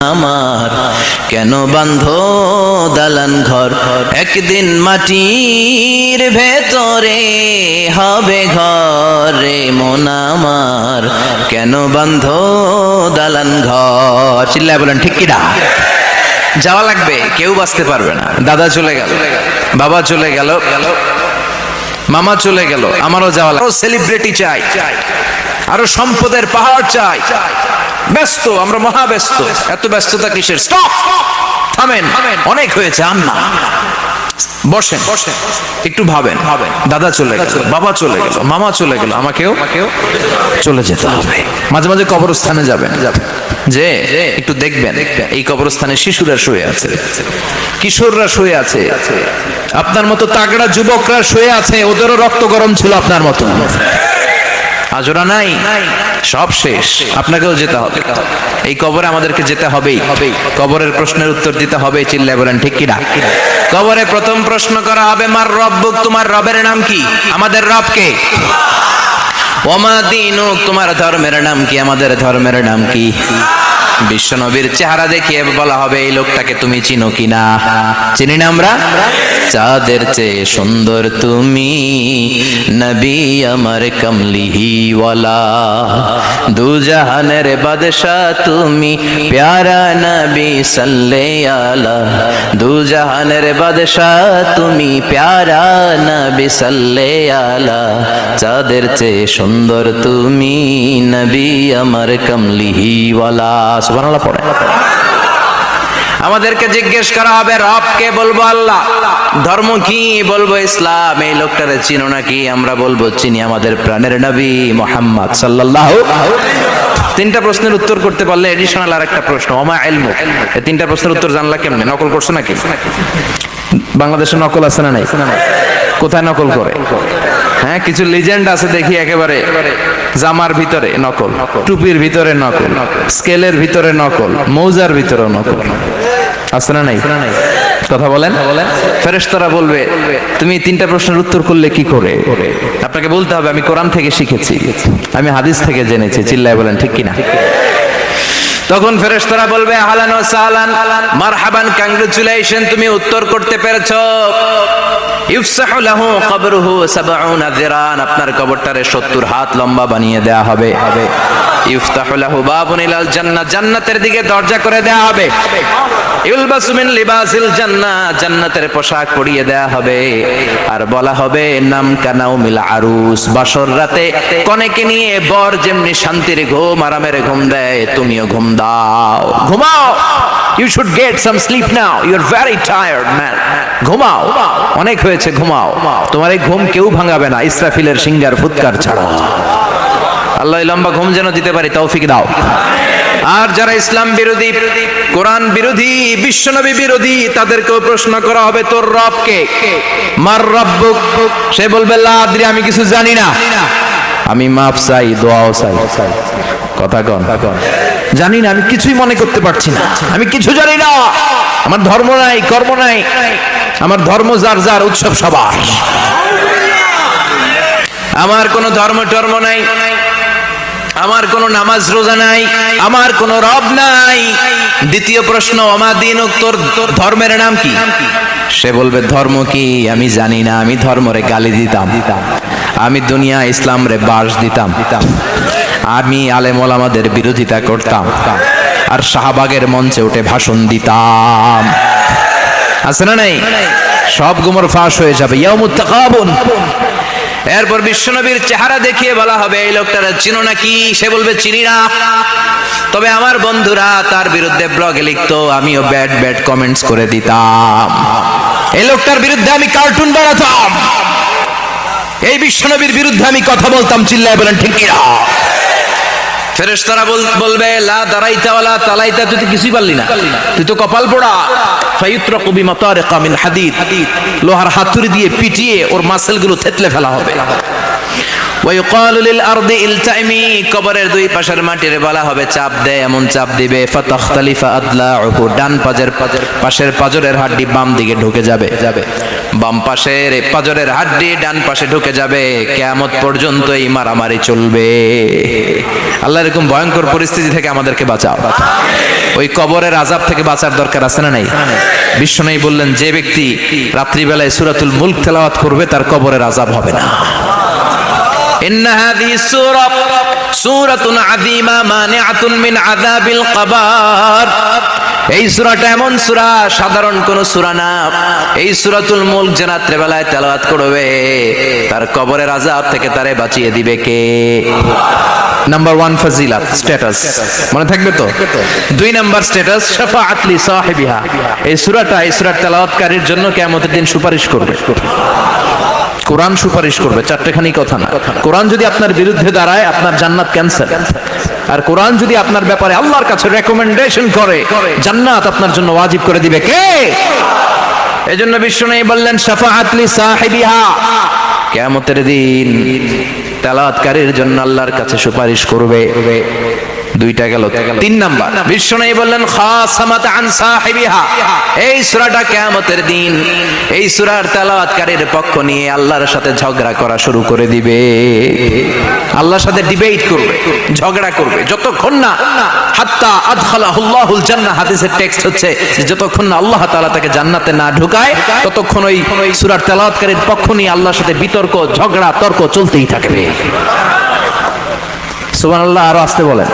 আমার কেন বাঁধো দালান ঘর, একদিন মাটির ভেতরে হবে ঘর রে মন আমার, কেন বাঁধো দালান ঘর। চিল্লায় বলেন ঠিক কিনা? যাওয়া লাগবে, কেউ বাঁচতে পারবে না। দাদা চলে গেল, বাবা চলে গেল, মামা চলে গেল, আমারও যাওয়া লাগবে। সেলিব্রিটি চাই, আরো সম্পদের পাহাড় চাই। ব্যস্ত, আমরা মহা ব্যস্ত। এত ব্যস্ততা কিসের? স্টপ, থামেন, অনেক হয়েছে। আম্মা বসেন, একটু ভাবেন। দাদা চলে গেল, বাবা চলে গেল, মামা চলে গেল, আমাকেও চলে যেতে হবে। মাঝে মাঝে কবরস্থানে যাবেন, যে একটু দেখবেন এই কবরস্থানে শিশুরা শুয়ে আছে, কিশোররা শুয়ে আছে, আপনার মতো তাগড়া যুবকরা শুয়ে আছে, ওদেরও রক্ত গরম ছিল আপনার মতো। আজরা নাই, সব শেষ, আপনাকেও যেতে হবে। এই কবরে আমাদেরকে যেতে হবেই। কবরের প্রশ্নের উত্তর দিতে হবে। চিল্লায় বলেন ঠিক কিনা? কবরে প্রথম প্রশ্ন করা হবে, মার রব্বুক, তোমার রবের নাম কি? আমাদের রব কে? ওমা দীনুক, তোমার ধর্মের নাম কি? আমাদের ধর্মের নাম কি? বিশ্বনবীর চেহারা দেখিয়ে বলা হবে, এই লোকটাকে তুমি চিনো কিনা? চিনি না আমরা? চাঁদের চেয়ে সুন্দর তুমি, নবী আমার কমলিহি ওয়ালা, দু জাহানের বাদশাহ তুমি, প্যারা নবী সাল্লাল্লাহু আলা, দু জাহানের বাদশাহ তুমি, প্যারা নবী সাল্লাল্লাহু আলা, চাঁদের চেয়ে সুন্দর তুমি, নবী আমার কমলিহি ওয়ালা। সুবহানাল্লাহ পড়ে। আমাদেরকে জিজ্ঞেস করা হবে, রবকে বলবো আল্লাহ, ধর্ম কি? বলবো ইসলাম। এই লোকটারে চিনো নাকি? আমরা বলবো চিনি, আমাদের প্রাণের নবী মুহাম্মদ সাল্লাল্লাহু। তিনটা প্রশ্নের উত্তর করতে পারলে এডিশনাল আর একটা প্রশ্ন, ওমা ইলমু। এই তিনটা প্রশ্নের উত্তর জানলা কেমনে? নকল করছো নাকি? বাংলাদেশে নকল আছে না নাই? কোথায় নকল করে? হ্যাঁ, কিছু লিজেন্ড আছে দেখি, একেবারে জামার ভিতরে নকল, টুপির ভিতরে নকল, স্কেলের ভিতরে নকল, মৌজার ভিতরে নকল। আছে না নাই? কথা বলেন। ফেরেশতারা বলবে, তুমি তিনটা প্রশ্নের উত্তর করলে কি করে? আপনাকে বলতে হবে, আমি কোরআন থেকে শিখেছি, আমি হাদিস থেকে জেনেছি। চিল্লায় বলেন ঠিক কিনা? তখন ফেরেশতারা বলবে, আহলান ওয়া সাহলান, মারহাবান, কংগ্রাচুলেশন, তুমি উত্তর করতে পেরেছো। ইফসাহু লাহু কবরুহু ৭০ যিরান, আপনার কবরটারে ৭০ হাত লম্বা বানিয়ে দেয়া হবে। ইফতাহু লাহু বাবুন ইলাল জান্নাহ, জান্নাতের দিকে দরজা করে দেয়া হবে। ইলবাসু মিন লিবাসিল জান্নাহ, জান্নাতের পোশাক পরিয়ে দেয়া হবে। আর বলা হবে, নাম কানাউমিল আরুস, বাসর রাতে কনেকে নিয়ে বর যেমনি শান্তির ঘুম, আরামের ঘুম দেয়, তুমিও ঘুম দাও, ঘুমাও। You should get some sleep now. You're very tired, man. ঘুমাও, অনেক হয়েছে, ঘুমাও। তোমার এই ঘুম কেউ ভাঙাবে না, ইসরাফিলের সিঙ্গার ফুৎকার ছাড়া। আল্লাহ লম্বা ঘুম যেন দিতে পারি, তৌফিক দাও। আর যারা ইসলাম বিরোধী, কোরআন বিরোধী, বিশ্বনবী বিরোধী, তাদেরকেও প্রশ্ন করা হবে, তোর রব কে? মার রব্বুক, সে বলবে, লা আদরি, আমি কিছু জানি না, আমি মাফ চাই, দোয়াও চাই। কথা কন, জানি না, আমি কিছুই মনে করতে পারছি না, আমি কিছু জানি না, আমার ধর্ম নাই, কর্ম নাই, আমার ধর্ম যার যার, উৎসব সবার, আমার কোনো ধর্ম টর্ম নাই, আমার কোনো নামাজ রোজা নাই, আমার কোনো রব নাই। দ্বিতীয় প্রশ্ন, ওমা দীনুক, তোর ধর্মের নাম কি? সে বলবে, ধর্ম কি আমি জানি না, আমি ধর্মরে গালি দিতাম, আমি দুনিয়া ইসলাম রে বাস দিতাম, আমি আলেম ওলামাদের বিরোধিতা করতাম, আর শাহবাগের মঞ্চে উঠে ভাষণ দিতাম। আছে না নাই? সব গুমর ফাঁস হয়ে যাবে, ইয়াউমুত তাকাবুন। এরপর বিশ্বনবীর চেহারা দেখিয়ে বলা হবে, এই লোকটারা চিনো নাকি? সে বলবে, চিনি না, তবে আমার বন্ধুরা তার বিরুদ্ধে ব্লগে লিখতো, আমিও ব্যাড ব্যাড কমেন্টস করে দিতাম, এই লোকটার বিরুদ্ধে আমি কার্টুন বানাতাম, এই বিশ্বনবীর বিরুদ্ধে আমি কথা বলতাম। চিল্লায় বলেন ঠিক কিনা? ফেরেশতারা বলবে, লা দারাইতা ওয়ালা তালাইতা, তুই তো কিছুই পারলি না, তুই তো কপাল পোড়া। ফায়ুতরাকু বিমাতারিকা মিন হাদিদ, লোহার হাতুড়ি দিয়ে পিটিয়ে ওর মাসেলগুলো থেতলে ফেলা হবে। ওয়ায়ুকালু লিল আরদি ইলতাইমি, কবরের দুই পাশের মাটির বলা হবে, চাপ দে, এমন চাপ দিবে, ফাতাখতালিফা আদলাউহু, ডান পাশের পাজরের হাড্ডি বাম দিকে ঢুকে যাবে, বাম পাশের পাজরের হাড্ডি ডান পাশে ঢুকে যাবে। কিয়ামত পর্যন্ত এই মারামারি চলবে। আল্লাহ এরকম ভয়ঙ্কর পরিস্থিতি থেকে আমাদেরকে বাঁচাও। ওই কবরের আযাব থেকে বাঁচার দরকার আছে না নাই? বিশ্বনবী বললেন যে ব্যক্তি রাত্রিবেলায় সূরাতুল মুলক তেলাওয়াত করবে তার কবরের আযাব হবে না। ইন্না হাযিহি সূরাতুন আযীমা মানিআতুন মিন আযাবিল কবর। এই সূরাটা এমন সূরা, সাধারণ কোন সূরা না। এই সূরাতুল মুলক যে রাত্রিবেলায় তেলাওয়াত করবে তার কবরের আযাব থেকে তারে বাঁচিয়ে দিবে কে? নাম্বার 1 ফজিলাত স্ট্যাটাস মনে থাকবে তো। 2 নাম্বার স্ট্যাটাস শাফাআত লি সাহিবিহা। এই সূরাটা এই সূরার তেলাওয়াতকারীর জন্য কিয়ামতের দিন সুপারিশ করবে। কোরআন সুপারিশ করবে, চারটেখানি কথা না। কোরআন যদি আপনার বিরুদ্ধে দাঁড়ায় আপনার জান্নাত ক্যান্সেল, আর কোরআন যদি আপনার ব্যাপারে আল্লাহর কাছে রেকমেন্ডেশন করে জান্নাত আপনার জন্য ওয়াজিব করে দিবে কে? এজন্য বিশ্বনবী বললেন শাফাআত লি সাহিবিহা, কিয়ামতের দিন তেলাওয়াতকারীর জন্য আল্লাহর কাছে সুপারিশ করবে। 2টা গেল। 3 নাম্বার বিশ্বনবী বললেন খাসামাত আন সাহিবিহা। এই সূরাটা কিয়ামতের দিন এই সূরার তেলাওয়াতকারীর পক্ষ নিয়ে আল্লাহর সাথে ঝগড়া করা শুরু করে দিবে। আল্লাহর সাথে ডিবেট করবে, ঝগড়া করবে, যতক্ষণ না হাত্তা আদখালাহুল্লাহুল জান্নাহ। হাদিসের টেক্সট হচ্ছে যতক্ষণ না আল্লাহ তাআলা তাকে জান্নাতে না ঢুকায় ততক্ষণ ওই সূরার তেলাওয়াতকারীর পক্ষ নিয়ে আল্লাহর সাথে বিতর্ক, ঝগড়া, তর্ক চলতেই থাকবে। সুবহানাল্লাহ। আরো আসতে বলেন।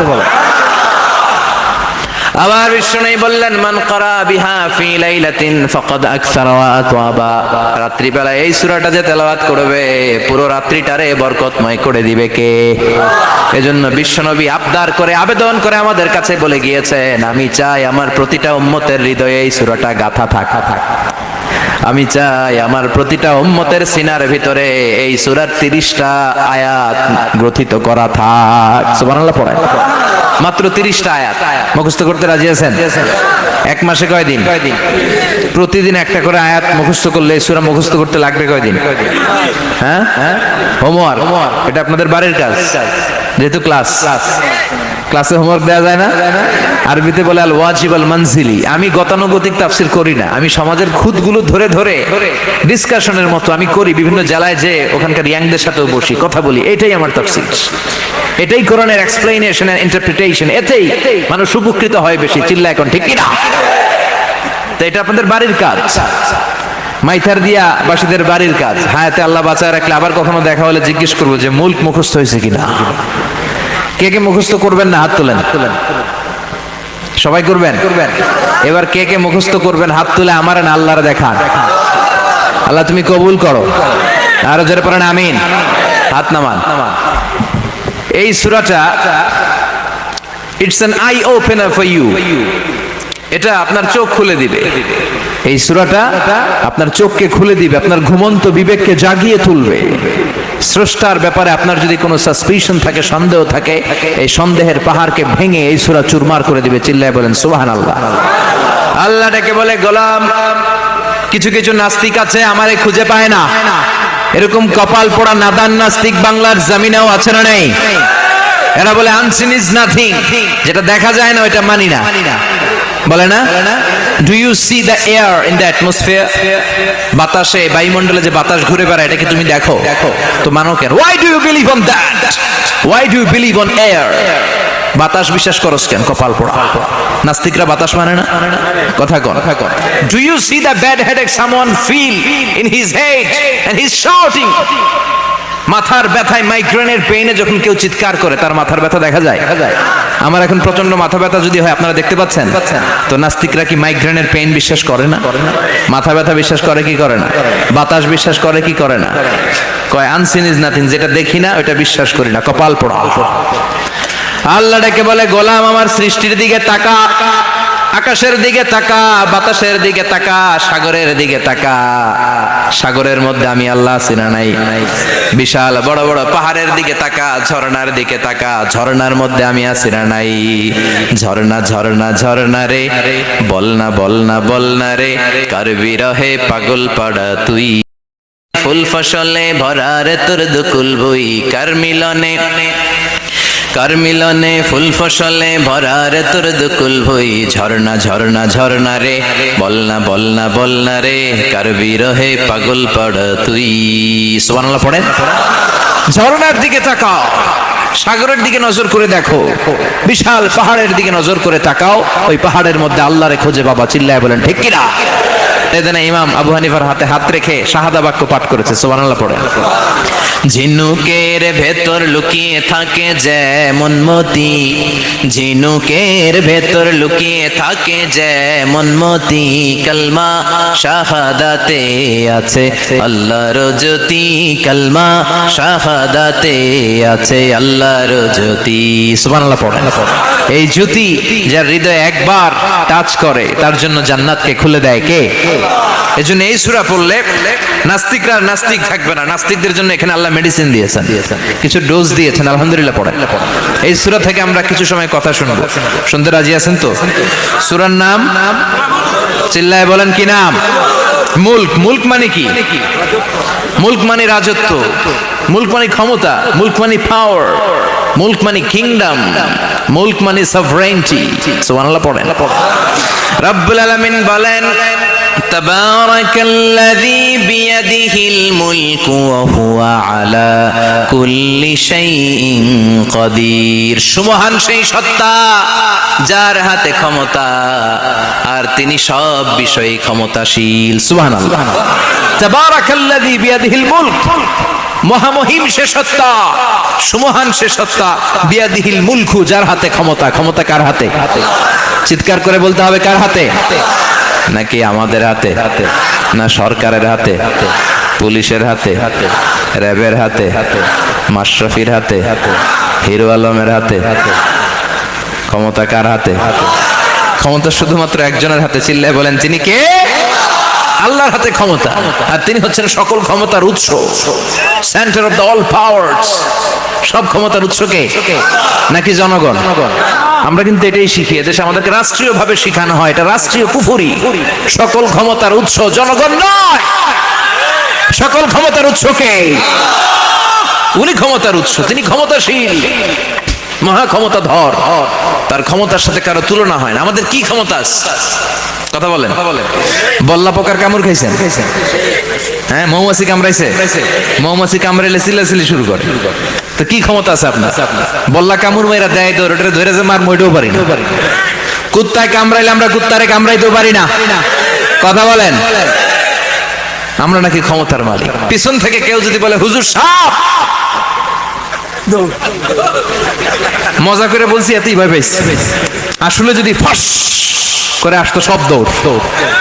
আবার বিশ্বনবী বললেন মান ক্বারা বিহা ফি লাইলাতিন ফাকাদ আকসারা ওয়া আতওয়াবা। রাত্রিবেলা এই সূরাটা যে তেলাওয়াত করবে পুরো রাত্রিটারে বরকতময় করে দিবে কে? এজন্য বিশ্বনবী আবদার করে, আবেদন করে আমাদের কাছে বলে গিয়েছেন আমি চাই আমার প্রতিটা উম্মতের হৃদয়ে এই সূরাটা গাঁথা থাক। আমি চাই আমার প্রতিটা উম্মতের সিনার ভিতরে এই সূরার 30টা আয়াত গ্রথিত করা থাক। সুবহানাল্লাহ পড়েন। মাত্র 30টা আয়াত মুখস্থ করতে রাজি আছেন? এক মাসে কয়দিন? প্রতিদিন একটা করে আয়াত মুখস্থ করলে এই সূরা মুখস্থ করতে লাগবে কয়দিন? হ্যাঁ, হোমওয়ার্ক। এটা আপনাদের বাড়ির কাজ, যেহেতু ক্লাসে হোমওয়ার্ক দেওয়া যায় না। আরবিতে বলে আল ওয়াজিব আল মানজিলি। আমি গতানুগতিক তাফসীর করি না, আমি সমাজের খুঁতগুলো ধরে ধরে ডিসকাশনের মতো আমি করি। বিভিন্ন জেলায় যে ওখানকার ইয়াংদের সাথেও বসি, কথা বলি, এটাই আমার তাফসীর, এটাই কোরআনের এক্সপ্লেনেশন এন্ড ইন্টারপ্রিটেশন। এতেই মানুষ উপকৃত হয় বেশি। চিল্লা এখন ঠিক কিনা? তো এটা আপনাদের বাড়ির কাজ, মাইথার দিয়া বাসীদের বাড়ির কাজ। হায়াতে আল্লাহ বাঁচায় রাখলে আবার কখনো দেখা হলে জিজ্ঞেস করবো যে মুলক মুখস্থ হয়েছে কিনা। কে কে মুখস্থ করবেন না হাত তোলেন। সবাই করবেন? এবার কে কে মুখস্থ করবেন হাত তুলে আমার না আল্লাহর দেখান। আল্লাহ তুমি কবুল করো। আরো জোরে পড়েন আমিন। হাত নামান। এই সূরাটা it's an eye opener for you. এটা আপনার চোখ খুলে দিবে। এই সূরাটা আপনার চোখকে খুলে দিবে, আপনার ঘুমন্ত বিবেককে জাগিয়ে তুলবে। স্রষ্টার ব্যাপারে আপনার যদি কোনো সাসপিশন থাকে, সন্দেহ থাকে, এই সন্দেহের পাহাড়কে ভেঙে এই সূরা চুরমার করে দিবে। চিল্লায় বলেন সুবহানাল্লাহ। আল্লাহ ডেকে বলে গোলাম, কিছু কিছু নাস্তিক আছে আমারে খুঁজে পায় না। এরকম কপাল পোড়া নাদান নাস্তিক বাংলার জমিনেও আছে না নেই? এরা বলে আনসিন ইজ নাথিং, যেটা দেখা যায় না ওইটা মানি না, বলে না? Do you see the air in the atmosphere? বাতাসে, বায়ুমণ্ডলে যে বাতাস ঘুরে বেড়ায় এটা কি তুমি দেখো? তো মানো কেন? Why do you believe on that? Why do you believe on air? বাতাস বিশ্বাস করস কেন? কপাল পোড়া নাস্তিকরা বাতাস মানে না। কথা কন। Do you see the bad headache someone feel in his head and he is shouting? মাথার ব্যথায়, মাইগ্রেনের পেইনে যখন কেউ চিৎকার করে তার মাথার ব্যথা দেখা যায়? আমার এখন প্রচন্ড মাথা ব্যথা যদি হয়, আপনারা দেখতে পাচ্ছেন তো নাস্তিকরা কি মাইগ্রেনের পেইন বিশ্বাস করে না? মাথা ব্যথা বিশ্বাস করে কি করে না? বাতাস বিশ্বাস করে কি করে না? কয় আনসিন ইজ নাথিং, যেটা দেখি না ওটা বিশ্বাস করি না। কপাল পোড়া। আল্লাহ ডেকে বলে গোলাম আমার সৃষ্টির দিকে তাকা, আকাশের দিকে তাকা, বাতাসের দিকে তাকা, সাগরের দিকে তাকা। সাগরের মধ্যে আমি আল্লাহ আছি না নাই? বিশাল বড় বড় পাহাড়ের দিকে তাকা, ঝর্ণার দিকে তাকা, ঝর্ণার মধ্যে আমি আছি না নাই? ঝর্ণা ঝর্ণা ঝর্ণা রে, বলনা বলনা বলনা রে, কার বিরহে পাগল পাড়া তুই। ফুল ফসলে ভরা রে তোর দুকুল বই, কার মিলনে ফুল ফসলে ভরা রে তোর দুকুল ভই। ঝর্ণা ঝর্ণা ঝর্ণা রে, বলনা বলনা বলনা রে, কার বিরহে পাগল পড় তুই। সুবহানাল্লাহ পড়েন। ঝর্ণার দিকে তাকাও, সাগরের দিকে নজর করে দেখো, বিশাল পাহাড়ের দিকে নজর করে তাকাও, ওই পাহাড়ের মধ্যে আল্লাহরে খোঁজে বাবা, চিল্লায় বলেন ঠিক কিনা? এদিন ইমাম আবু হানিফার হাতে হাত রেখে শাহাদা বাক্য পাঠ করেছে, সুবহানাল্লাহ পড়ে। ঝিনুকের ভেতর লুকিয়ে থাকে যেমন মতি, ঝিনুকের ভেতর লুকিয়ে থাকে যেমন মতি, কালমা শাহাদাতে আছে আল্লাহর জ্যোতি, কালমা শাহাদাতে আছে আল্লাহর জ্যোতি, সুবহানাল্লাহ পড়ে। এই জ্যোতি যার হৃদয়ে একবার টাচ করে তার জন্য জান্নাতকে খুলে দেয় কে? এজন্য এই সূরা পড়লে নাস্তিকরা নাস্তিক থাকবে না। নাস্তিকদের জন্য এখানে আল্লাহ মেডিসিন দিয়েছেন, কিছু ডোজ দিয়েছেন, আলহামদুলিল্লাহ পড়ে। এই সূরা থেকে আমরা কিছু সময় কথা শুনবো, শুনতে রাজি আছেন তো? সূরার নাম চিল্লায় বলেন কি নাম? মুলক। মুলক মানে কি? মুলক মানে রাজত্ব, মুলক মানে ক্ষমতা, মুলক মানে পাওয়ার, মুলক মানে কিংডম, মুলক মানে সভরেন্টি। সুবহানাল্লাহ পড়েন। রব্বুল আলামিন বলেন তাবারাকাল্লাযী বিয়াদিহিল মুলকু ওয়া হুয়া আলা কুল্লি শাইইন কাদির। সুমহান সেই সত্তা যার হাতে ক্ষমতা আর তিনি সব বিষয়ে ক্ষমতাশীল। সুবহানাল্লাহ। তাবারাকাল্লাযী বিয়াদিহিল মুলক, মহামহিম সে সত্তা, সুমহান সে সত্তা, বিয়াদিহিল মুলকু যার হাতে ক্ষমতা। ক্ষমতা কার হাতে? চিৎকার করে বলতে হবে, কার হাতে? নাকি আমাদের হাতে, না সরকারের হাতে, পুলিশের হাতে, র্যাবের হাতে, মাশরাফির হাতে, হিরো আলমের হাতে? ক্ষমতা কার হাতে? ক্ষমতা শুধুমাত্র একজনের হাতে। চিল্লায় বলেন তিনি কে? আল্লাহর হাতে ক্ষমতা, আর তিনি হচ্ছেন সকল ক্ষমতার উৎস, centre of the all powers. সব ক্ষমতার উৎস কে? নাকি জনগণ? আমরা কিন্তু এটাই শিখি, এদেশে আমাদেরকে রাষ্ট্রীয়ভাবে শেখানো হয়, এটা রাষ্ট্রীয় কুফরি। সকল ক্ষমতার উৎস জনগণ নয়, সকল ক্ষমতার উৎস কে? উনি ক্ষমতার উৎস, তিনি ক্ষমতাশীল, মহা ক্ষমতাধর, তার ক্ষমতার সাথে কারো তুলনা হয় না। আমাদের কি ক্ষমতা? কথা বলেন। বল্লা পোকার কামড় খাইছেন? হ্যাঁ, মৌমাছি কামড়াইছে? মৌমাছি কামড়াইলে চিল্লাচিল্লি শুরু করে, তো কি ক্ষমতা আছে আপনার? বল্লা কামড় মেয়েরা দেয় তো ওটা ধরে যে মার মইটাও পারি না। কুত্তায় কামড়াইলে আমরা কুত্তারে কামড়াইতেও পারি না। কথা বলেন। আমরা নাকি ক্ষমতার মালিক। পিছন থেকে কেউ যদি বলে হুজুর সাপ, মজা করে বলছি, এতই ভয় পাইছি। আসলে যদি ফস করে আসতো সব দৌড়।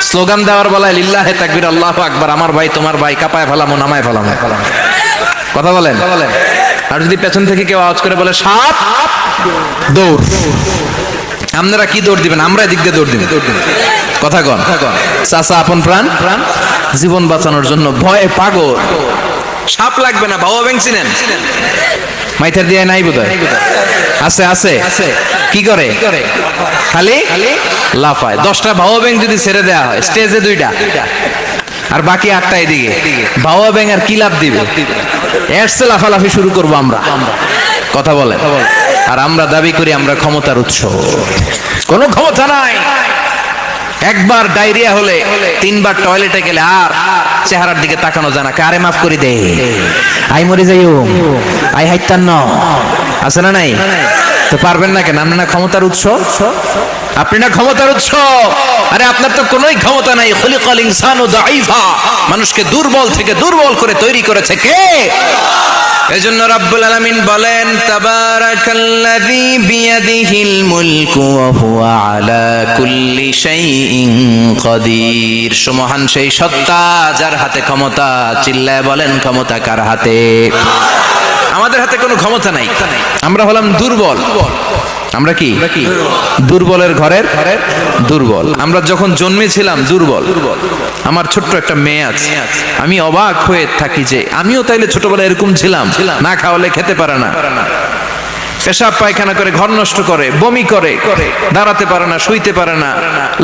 স্লোগান দেওয়ার বেলায় লিল্লাহে তাকবীর, আল্লাহু আকবার, আমার ভাই তোমার ভাই, কাপায় ফেলামো নামায় ফেলামো। কথা বলেন। আর যদি পেছন থেকে কেউ আওয়াজ করে বলে সাপ, দৌড়। আপনারা কি দৌড় দিবেন? আমরা এদিক দিয়ে দৌড় দিবেন। কথা কন। চাচা আপন প্রাণ জীবন বাঁচানোর জন্য ভয়ে পাগল। সাপ লাগবে না, ভাও ব্যাং চিনেন? মাইথার দিয়ে নাই বোধহয়, আছে আছে। কি করে? খালি লাফায়। 10টা ভাও ব্যাং যদি ছেড়ে দেওয়া হয়, স্টেজে 2টা আর বাকি 8টা এদিকে, ভাও ব্যাং আর কি লাভ দিবে? এরসে লাফালাফি শুরু করবো আমরা। কথা বলে। আর আমরা দাবি করি আমরা ক্ষমতার উৎস। কোনো ক্ষমতা নাই। একবার ডায়রিয়া হলে 3 বার টয়লেটে গেলে আর চেহারার দিকে তাকানো যায় না। কারে মাফ করে দে, আই মরে যাইও, আই হাইতান ন, আছে না নাই? তো পারবেন না কেন? আপনি না ক্ষমতার উৎস, আপনি না ক্ষমতার উৎস। আরে আপনার তো কোনোই ক্ষমতা নাই। খুলিকাল ইনসানু দাঈফা, মানুষকে দুর্বল থেকে দুর্বল করে তৈরি করেছে কে? এজন্য রব্বুল আলামিন বলেন তাবারাকাল্লাযী বিয়াদিহিল মুলকু ওয়া হুয়া আলা কুল্লি শাইইন কাদির। সুমহান সেই সত্তা যার হাতে ক্ষমতা। চিল্লায় বলেন ক্ষমতা কার হাতে? আমাদের হাতে কোনো ক্ষমতা নাই। আমরা হলাম দুর্বল। আমরা কি? দুর্বলের ঘরের দুর্বল। আমরা যখন জন্মেছিলাম দুর্বল। আমার ছোট্ট একটা মেয়ে আছে, আমি অবাক হয়ে থাকি যে আমিও তাইলে ছোটবেলায় এরকম ছিলাম, না খাওয়ালে খেতে পারে না, পেশাব পায়খানা করে, ঘর নষ্ট করে, বমি করে, দাঁড়াতে পারে না, শুইতে পারে না,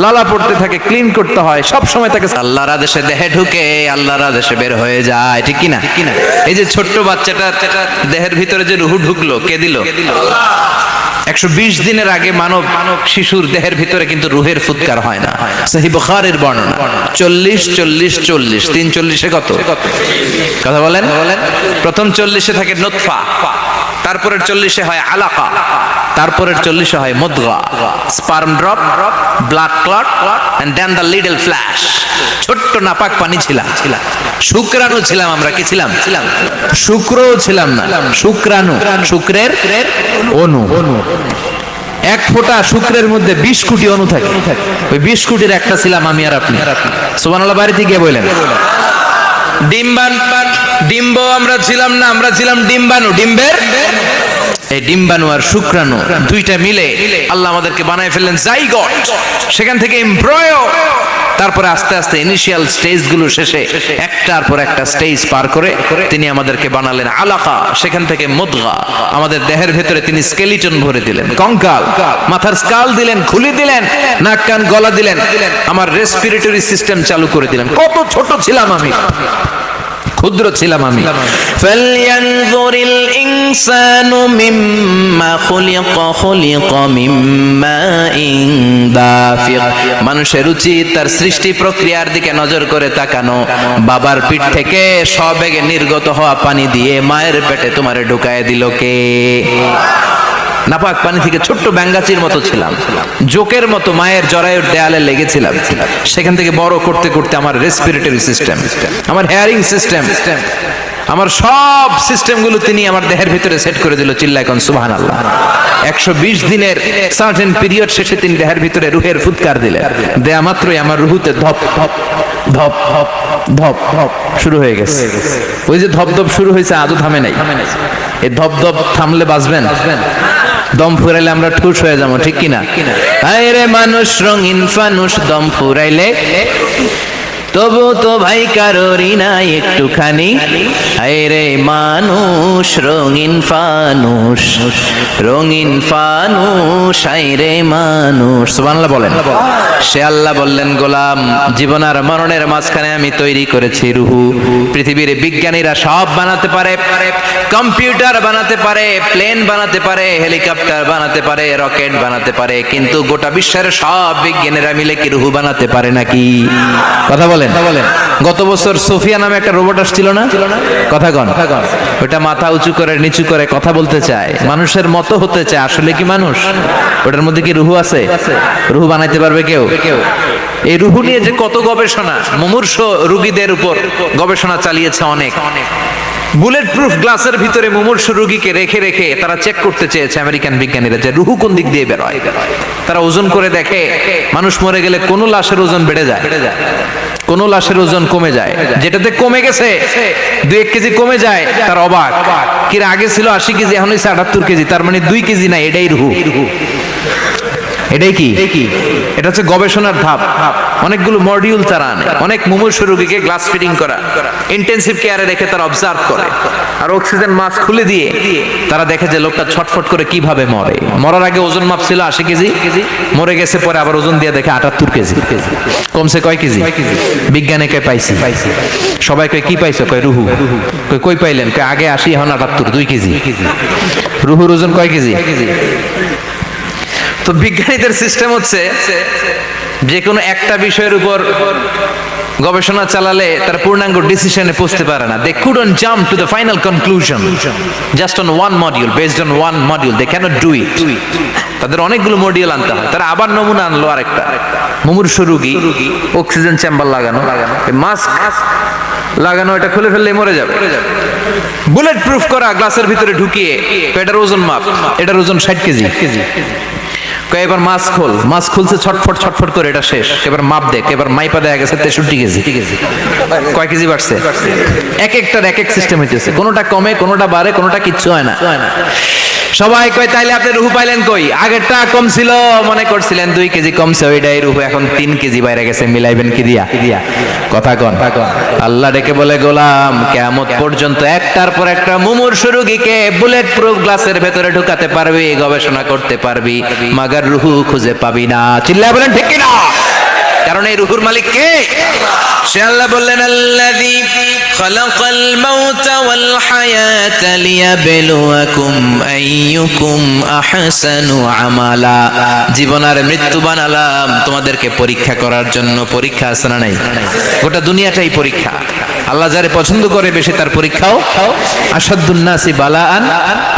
লালা পড়তে থাকে, ক্লিন করতে হয়, সব সময় তাকে আল্লাহর আদেশে দেহে ঢুকে, আল্লাহর আদেশে বের হয়ে যায়, ঠিক কি না? এই যে ছোট্ট বাচ্চাটা দেহের ভিতরে যে রুহু ঢুকলো, কে দিল? 120 দিনের আগে মানব শিশুর দেহের ভিতরে কিন্তু রুহের ফুৎকার হয় না। সহিহ বুখারীর বর্ণনা 40 40 40 3 40 কত কথা বলেন? প্রথম 40 থাকে নুতফা, তারপরের 40-এ হয় আলাকা, তারপরের 40-এ হয় মুদগা, sperm drop, blood clot and then the little flesh. ছোট্ট নাপাক পানি ছিলাম, শুক্রাণু ছিলাম আমরা। কি ছিলাম? শুক্রও ছিলাম না, শুক্রাণু, শুক্রের অণু। এক ফোঁটা শুক্রের মধ্যে 20 কোটি অণু থাকে, ওই 20 কোটির একটা ছিলাম আমি আর আপনি। সুবহানাল্লাহ বাড়িতে গিয়ে বলেন। ডিম্ব আমরা ছিলাম না, আমরা ছিলাম ডিম্বাণু। ডিম্বের এই ডিম্বাণু আর শুক্রাণু দুইটা মিলে আল্লাহ আমাদেরকে বানায় ফেললেন জাইগট, সেখান থেকে এমব্রয়ো, তারপরে আস্তে আস্তে ইনিশিয়াল স্টেজগুলো শেষে একটার পর একটা স্টেজ পার করে তিনি আমাদেরকে বানালেন আলাকা, সেখান থেকে মুদগা, আমাদের দেহের ভেতরে তিনি স্কেলিটন ভরে দিলেন, কঙ্কাল, মাথার স্কাল দিলেন, খুলে দিলেন, নাক কান গলা দিলেন, আমার রেসপিরেটরি সিস্টেম চালু করে দিলেন। কত ছোট ছিলাম আমি, ক্ষুদ্র ছিলাম আমি। ফালয়ানজুরিল ইনসানু মিম্মা খুলিকা, খুলিকা মিম্মাইন দাফিক। মানুষের উচিত তার সৃষ্টি প্রক্রিয়ার দিকে নজর করে তাকানো। বাবার পিঠ থেকে সবেগে নির্গত হওয়া পানি দিয়ে মায়ের পেটে তোমারে ঢুকায় দিল কে? নাপাক পানি থেকে ছোট্ট ব্যাঙ্গাচির মতো ছিলাম, জোকের মতো মায়ের জরায়ুর দেয়ালে লেগেছিলাম। সেখান থেকে বড় করতে করতে আমার রেসপিরেটরি সিস্টেম, আমার হেয়ারিং সিস্টেম, আমার সব সিস্টেমগুলো তিনি আমার দেহের ভিতরে সেট করে দিল। চিল্লায় কোন সুবহানাল্লাহ। 120 দিনের সার্টেন পিরিয়ড শেষে তিনি দেহের ভিতরে রুহের ফুৎকার দিলেন। দেয়া মাত্রই আমার রুহুতে ধপ ধপ ধপ ধপ ধপ ধপ শুরু হয়ে গেছে। ওই যে ধপ ধপ শুরু হয়েছে আদৌ থামে নাই। এই ধপ ধপ থামলে বাঁচবেন? দম ফুরাইলে আমরা ঠুস হয়ে যাবো, ঠিক কিনা? হায় রে মানুষ রঙিন ফানুষ, দম ফুরাইলে তবু তো ভাই কারোরই নাই একটুখানি। হায় রে মানুষ রঙিন ফানুষ, রঙিন ফানুষ, হায় রে মানুষ। সুবহানাল্লাহ বলেন। সে আল্লাহ বললেন, গোলাম, জীবন আর মরণের মাঝখানে আমি তৈরি করেছি রুহু। পৃথিবীর বিজ্ঞানীরা সব বানাতে পারে, কম্পিউটার বানাতে পারে, প্লেন বানাতে পারে, হেলিকপ্টার বানাতে পারে, রকেট বানাতে পারে, কিন্তু গোটা বিশ্বের সব বিজ্ঞানীরা মিলে কি রুহু বানাতে পারে নাকি? কথা বলেন। গত বছর সোফিয়া নামে একটা রোবট আসছিল না? কথা কন। ওটা মাথা উঁচু করে নিচু করে কথা বলতে চায়, মানুষের মতো হতে চায়। আসলে কি মানুষ? ওটার মধ্যে কি রুহু আছে? রুহু বানাইতে পারবে কেউ? এই রুহু নিয়ে যে কত গবেষণা, মুমূর্ষ রোগীদের উপর গবেষণা চালিয়েছে অনেক। বুলেট প্রুফ গ্লাসের ভিতরে মুমূর্ষ রোগীকে রেখে রেখে তারা চেক করতে চেয়েছে আমেরিকান বিজ্ঞানীরা যে রুহু কোন দিক দিয়ে বের হয়। তারা ওজন করে দেখে মানুষ মরে গেলে কোন লাশের ওজন বেড়ে যায়, কোন লাশের ওজন কমে যায়। যেটাতে কমে গেছে 2-1 কেজি কমে যায়, তার অবাক। কি আগে ছিল 80 কেজি, এখন হয়েছে 78 কেজি, তার মানে 2 কেজি না, এটাই রুহু। এটাই কি? এটা হচ্ছে গবেষণার ধাপ। অনেকগুলো মডিউল তারা আনে, অনেক মুমূর্ষ রোগীকে গ্লাস ফিটিং করা, ইন্টেনসিভ কেয়ারে রেখে তারা অবজার্ভ করে, আর অক্সিজেন মাস্ক খুলে দিয়ে তারা দেখে যে লোকটা ছটফট করে কিভাবে মরে। মরার আগে ওজন মাপ ছিল 80 কেজি, মরে গেছে পরে আবার ওজন দিয়ে দেখে 78 কেজি। কমছে কয় কেজি? বিজ্ঞানে কয় পাইছি। সবাই কয় কি পাইছো? কয় রুহু। কই পাইলেন? কয় আগে 80, এখন 78, 2 কেজি। রুহুর ওজন কয় কেজি? তো বিজ্ঞানীদের সিস্টেম হচ্ছে যে কোনো একটা বিষয়ের উপর গবেষণা চালালে তারা পূর্ণাঙ্গ ডিসিশনে পৌঁছতে পারে না। They couldn't jump to the final conclusion just on one module, based on one module. They cannot do it. তাদের অনেকগুলো মডিউল আনতে হয়। তারা আবার নমুনা আনলো আরেকটা, মুমূর্ষ রোগী, অক্সিজেন চেম্বার লাগানো, মাস্ক লাগানো, এটা খুলে ফেললে মরে যাবে। বুলেট প্রুফ করা গ্লাসের ভিতরে ঢুকিয়ে এটার ওজন মাপ, এটার ওজন 60 কেজি। এবার মাছ খোল, মাছ খুলছে ছটফট ছটফট করে, এটা শেষ। এবার মাপ দেখ, এবার মাইপা দেখা গেছে 63 কেজি। কয় কেজি বাড়ছে? এক একটার এক এক সিস্টেম হইতেছে, কোনোটা কমে, কোনোটা বাড়ে, কোনোটা কিচ্ছু হয় না। সবাই কয় তাইলে আপনি রুহু পাইলেন কই? আগেরটা কম ছিল, মনে করছিলেন 2 কেজি কমছে, ওইটাই রুহু, এখন 3 কেজি বাইরে গেছে, মিলাইবেন কি দিয়া? কথা কন। আল্লাহ ডেকে বলে, গোলাম, কিয়ামত পর্যন্ত একটার পর একটা মুমূর্ষ রোগীকে বুলেট প্রুফ গ্লাসের ভেতরে ঢুকাতে পারবি, গবেষণা করতে পারবি, মাগার রুহু খুঁজে পাবি না। চিল্লায় বলেন ঠিক কিনা? কারণ এই রুহুর মালিক কে? সে আল্লাহ বললেন, আল্লাযী খালাকাল মাউতা ওয়াল হায়াতা লিয়াবলুয়াকুম আইয়ুকুম আহসানু আমালা। জীবন আর মৃত্যু বানালাম তোমাদেরকে পরীক্ষা করার জন্য। পরীক্ষা আছে না নাই? গোটা দুনিয়াটাই পরীক্ষা। আল্লাহ যারে পছন্দ করে বেশি তার পরীক্ষাও। আসাদুন নাসি বালাআন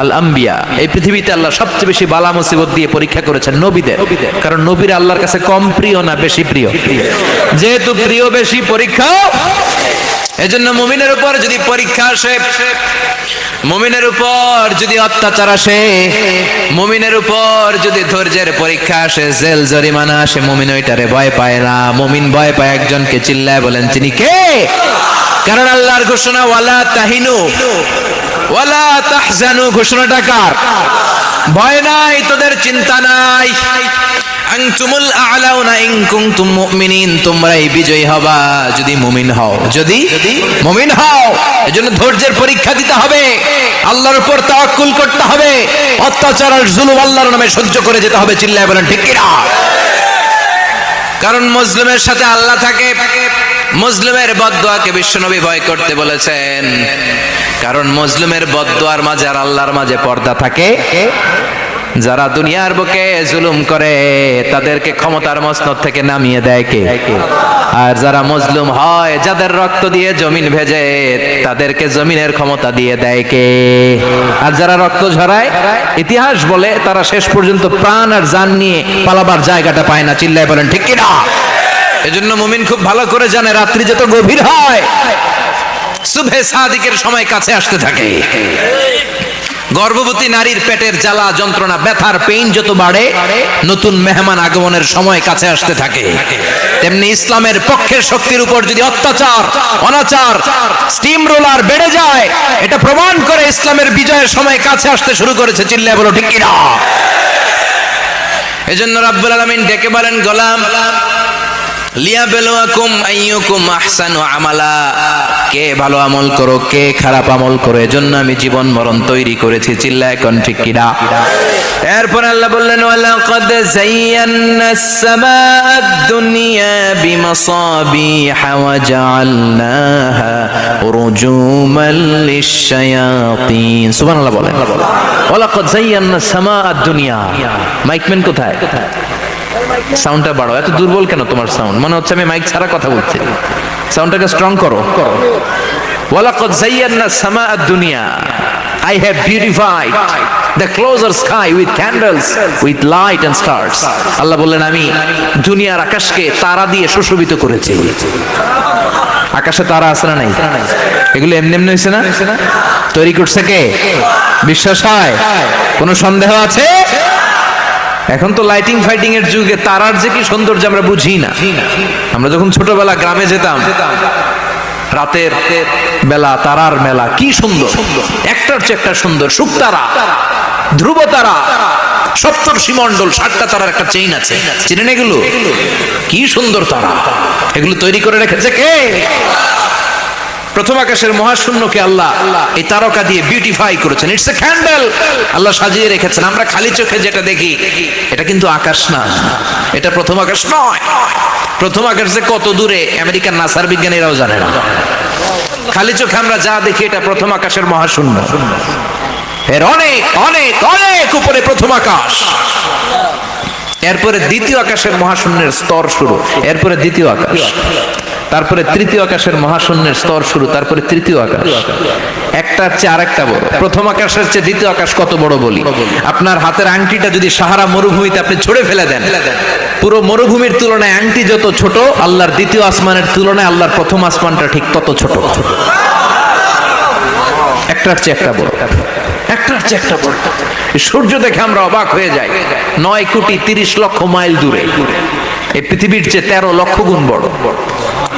আল আম্বিয়া, এই পৃথিবীতে আল্লাহ সবচেয়ে বেশি বালা মুসিবত দিয়ে পরীক্ষা করেছেন নবীদের, কারণ নবীরা আল্লাহর কাছে কম প্রিয় না বেশি প্রিয়? যেহেতু প্রিয় বেশি, পরীক্ষা। এজন্য মুমিনের উপর যদি পরীক্ষা আসে, মুমিনের উপর যদি অত্যাচার আসে, মুমিনের উপর যদি ধৈর্যের পরীক্ষা আসে, জেল জরিমানা আসে, মুমিন ওইটারে ভয় পায় না। মুমিন ভয় পায় একজনকে, চিল্লায় বলেন তিনি কে? কারণ আল্লাহর ঘোষণা ওয়ালা তাহিনু ওয়ালা তাহজানু, ঘোষণাটা কার? ভয় নাই, তোদের চিন্তা নাই। আনতুমুল আ'লাউনা ইন কুনতুম মুমিনিন, তোমরাই বিজয়ী হবা যদি মুমিন হও, যদি মুমিন হও। এজন্য ধৈর্যের পরীক্ষা দিতে হবে, আল্লাহর উপর তাওয়াক্কুল করতে হবে, অত্যাচার আর জুলুম আল্লাহর নামে সহ্য করে যেতে হবে। চিল্লায় বলেন ঠিক কি না? কারণ মুসলিমের সাথে আল্লাহ থাকে। মুসলিমের বদদুয়াকে বিশ্বনবী ভয় করতে বলেছেন, কারণ মুসলিমের বদদুয়ার মাঝে আর আল্লাহর মাঝে পর্দা থাকে। যারা দুনিয়ার বুকে জুলুম করে তাদেরকে ক্ষমতার মসনদ থেকে নামিয়ে দেয় কে? আর যারা মজলুম হয়, যাদের রক্ত দিয়ে জমিন ভেজে, তাদেরকে জমিনের ক্ষমতা দিয়ে দেয় কে? আর যারা রক্ত ঝরায়, ইতিহাস বলে তারা শেষ পর্যন্ত প্রাণ আর জান নিয়ে পালাবার জায়গাটা পায় না। চিল্লায় বলেন ঠিক কি না? এজন্য মুমিন খুব ভালো করে জানে, রাত্রি যত গভীর হয়, সুবহে সাদিকের সময় কাছে আসতে থাকে। গর্ভবতী নারীর পেটের জ্বালা যন্ত্রণা, ব্যথার পেইন যত বাড়ে, নতুন মেহমান আগমনের সময় কাছে আসতে থাকে। তেমনি ইসলামের পক্ষের শক্তির উপর যদি অত্যাচার, অনাচার, স্টিম রোলার বেড়ে যায়, এটা প্রমাণ করে ইসলামের বিজয়ের সময় কাছে আসতে শুরু করেছে। চিল্লায় বলো ঠিক কি না? এজন্য রাব্বুল আলামিন ডেকে বলেন, গোলাম লিয়াবলুয়াকুম আইয়ুকুম আহসানু আমালা, কে ভালো আমল করো, কে খারাপ আমল করো, এজন্য আমি জীবন মরণ তৈরি করেছি। চিল্লায় কোন ঠিক কি না? এরপর আল্লাহ বললেন, ওয়ালাকাদ যায়্যানাস সামাআদ দুনিয়া বিমাসাবিহা ওয়া জাআলনাহা রুজুমান লিশ-শায়াতিন। সুবহানাল্লাহ বলেন। ওয়ালাকাদ যায়্যানাস সামাআদ দুনিয়া। মাইকম্যান কোথায়? সাউন্ডটা বাড়াও। এত দুর্বল কেন তোমার সাউন্ড? মনে হচ্ছে আমি মাইক ছাড়া কথা বলছি। সাউন্ডটাকে স্ট্রং করো। ওয়ালাকাদ যায়্যানা সামাআদ দুনিয়া, I have beautified the closer sky with candles, with light and stars. আল্লাহ বললেন, আমি দুনিয়ার আকাশকে তারা দিয়ে সুশোভিত করেছি। আকাশে তারা আছে না নাই? এগুলো এমনি এমনি হয়েছে না? তৈরি করছে কে? বিশ্বাস হয়? কোনো সন্দেহ আছে? এখন তো লাইটিং ফাইটিং এর যুগে তারার যে কি সৌন্দর্য আমরা বুঝি না। আমরা যখন ছোটবেলা গ্রামে যেতাম, রাতের বেলা তারার মেলা, কি সুন্দর, একটার চেয়ে একটা সুন্দর। শুকতারা, ধ্রুব তারা, সপ্তর্ষিমণ্ডল, 7টা তারার একটা চেইন আছে, চিনেন এগুলো? কি সুন্দর তারা! এগুলো তৈরি করে রেখেছে কে? প্রথম আকাশের মহাশূন্যকে আল্লাহ এই তারকা দিয়ে বিউটিফাই করেছেন। ইটস এ ক্যান্ডেল, আল্লাহ সাজিয়ে রেখেছেন। আমরা খালি চোখে যেটা দেখি, এটা কিন্তু আকাশ না, এটা প্রথম আকাশ নয়। প্রথম আকাশ যে কত দূরে আমেরিকার নাসার বিজ্ঞানীরাও জানে না। খালি চোখে আমরা যা দেখি, এটা প্রথম আকাশের মহাশূন্য। এর অনেক অনেক অনেক উপরে প্রথম আকাশ। এরপরে দ্বিতীয় আকাশের মহাশূন্যের স্তর শুরু, এরপরে দ্বিতীয় আকাশ, তারপরে তৃতীয় আকাশের মহাশূন্যের স্তর শুরু, তারপরে তৃতীয় আকাশ। একটার চেয়ে আরেকটা বড়। প্রথম আকাশের চেয়ে দ্বিতীয় আকাশ কত বড় বলি? আপনার হাতের আংটিটা যদি সাহারা মরুভূমিতে আপনি ছুঁড়ে ফেলে দেন, পুরো মরুভূমির তুলনায় আংটি যত ছোট, আল্লাহর দ্বিতীয় আসমানের তুলনায় আল্লাহর প্রথম আসমানটা ঠিক তত ছোট। একটার চেয়ে একটা বড়, একটার চেয়ে একটা বড়। সূর্য দেখে আমরা অবাক হয়ে যাই। 9,30,00,000 মাইল দূরে, এই পৃথিবীর চেয়ে 13 লক্ষ গুণ বড়।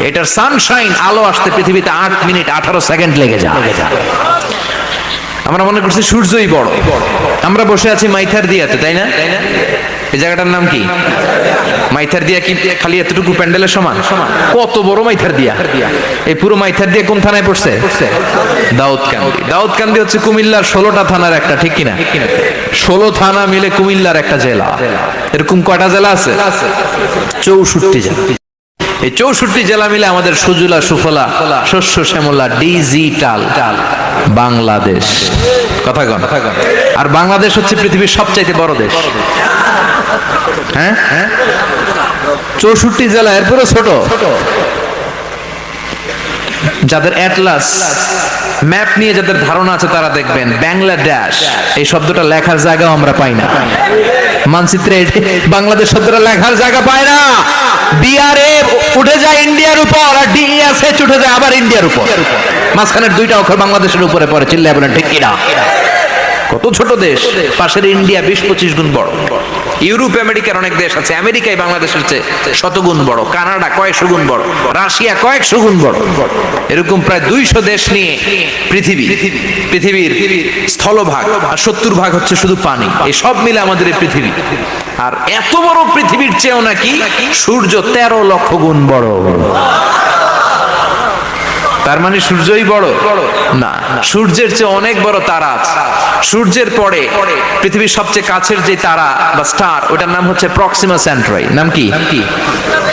এটার সানশাইন, আলো আসতে পৃথিবীতে 8 মিনিট 18 সেকেন্ড লেগে যায়। আমরা মনে করছি সূর্যই বড়। আমরা বসে আছি মাইথার দিয়াতে, তাই না? এই জায়গাটার নাম কি? মাইথার দিয়া। কি খালি এতটুকু প্যান্ডেলের সমান? কত বড় মাইথার দিয়া! এই পুরো মাইথার দিয়া কোন থানায় পড়ছে? দাউদকান্দি। দাউদকান্দি হচ্ছে কুমিল্লার 16টা থানার একটা, ঠিক কিনা? 16 থানা মিলে কুমিল্লার একটা জেলা। এরকম কয়টা জেলা আছে? 64 জেলা। এই 64 জেলা মিলে আমাদের সুজলা সুফলা শস্য শ্যামলা ডিজিটাল বাংলাদেশ। কথা কন। আর বাংলাদেশ হচ্ছে পৃথিবীর সবচাইতে বড় দেশ। হ্যাঁ, 64 জেলা, এরপরে ছোট। যাদের অ্যাটলাস ম্যাপ নিয়ে যাদের ধারণা আছে তারা দেখবেন বাংলাদেশ এই শব্দটা লেখার জায়গাও আমরা পাই না। মানচিত্রে বাংলাদেশ শব্দটা লেখার জায়গা পায় না। ডিআরএফ উঠে যায় ইন্ডিয়ার উপর, আর ডিএসএচ উঠে যায় আবার ইন্ডিয়ার উপর। মাঝখানের দুইটা অক্ষর বাংলাদেশের উপরে পড়ে। চিল্লায় বলেন ঠিক কিনা? কত ছোট দেশ, পাশের ইন্ডিয়া 20-25 গুণ বড়। ইউরোপ আমেরিকার অনেক দেশ আছে, আমেরিকায় বাংলাদেশের চেয়ে শতগুণ বড়, কানাডা কয়েকশো গুণ বড়, রাশিয়া কয়েকশো গুণ বড়। এরকম প্রায় 200 দেশ নিয়ে পৃথিবীর স্থলভাগ, আর 70% হচ্ছে শুধু পানি। এই সব মিলে আমাদের এই পৃথিবী। আর এত বড় পৃথিবীর চেয়েও নাকি সূর্য 13 লক্ষ গুণ বড়। তার মানে সূর্যই বড় না, সূর্যের চেয়ে অনেক বড় তারা আছে। সূর্যের পরে পৃথিবীর সবচেয়ে কাছের যে তারা বা স্টার, ওটার নাম হচ্ছে প্রক্সিমা সেন্ট্রাই। নাম কি?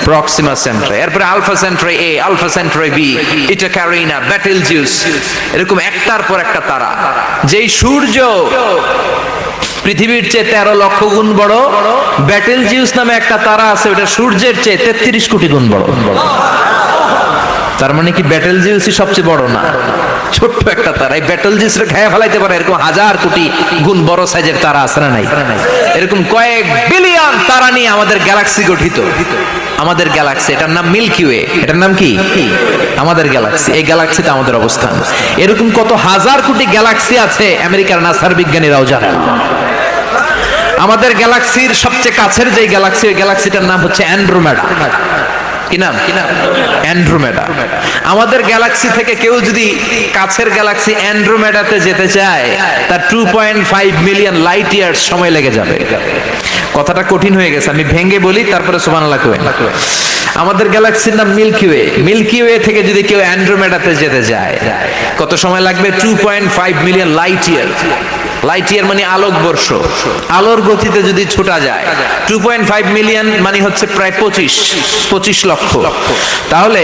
প্রক্সিমা সেন্ট্রাই। এরপরে আলফা সেন্ট্রাই এ, আলফা সেন্ট্রাই বি, ইটা ক্যারিনা, বেটেলজিউস, এরকম একটার পর একটা তারা। যেই সূর্য পৃথিবীর চেয়ে 13 লক্ষ গুণ বড়, বেটেলজিউস নামে একটা তারা আছে, ওটা সূর্যের চেয়ে 33 কোটি গুণ বড়। তার মানে কি বেটেলজিউসই সবচেয়ে বড় না, ছোট্ট একটা তারা। এই বেটেলজিউসরে খেয়ে ফেলাইতে পারে এরকম 1000 কোটি গুণ বড় সাইজের তারা আছে না নাই? এরকম কয়েক বিলিয়ন তারা নিয়ে আমাদের গ্যালাক্সি গঠিত। আমাদের গ্যালাক্সি, এটার নাম মিল্কি ওয়ে। এটার নাম কি? আমাদের গ্যালাক্সি। এই গ্যালাক্সিতে আমাদের অবস্থান। এরকম কত হাজার কোটি গ্যালাক্সি আছে আমেরিকার নাসার বিজ্ঞানীরাও জানেন। আমাদের গ্যালাক্সির সবচেয়ে কাছের যে গ্যালাক্সি, ওই গ্যালাক্সিটার নাম হচ্ছে অ্যান্ড্রোমেডা। কি নাম? অ্যান্ড্রোমেডা। আমাদের গ্যালাক্সি থেকে কেউ যদি কাছের গ্যালাক্সি অ্যান্ড্রোমেডাতে যেতে চায়, তার 2.5 মিলিয়ন লাইট ইয়ার্স সময় লেগে যাবে। কথাটা কঠিন হয়ে গেছে, আমি ভেঙে বলি তারপরে সুবহানাল্লাহ কইবেন। আমাদের গ্যালাক্সির নাম মিল্কি ওয়ে। মিল্কি ওয়ে থেকে যদি কেউ অ্যান্ড্রোমেডাতে যেতে যায়, কত সময় লাগবে? 2.5 million light year. Light year মানে আলোক বর্ষ। আলোর গতিতে যদি ছোটা যায়, 2.5 মিলিয়ন মানে হচ্ছে প্রায় 25 লক্ষ। তাহলে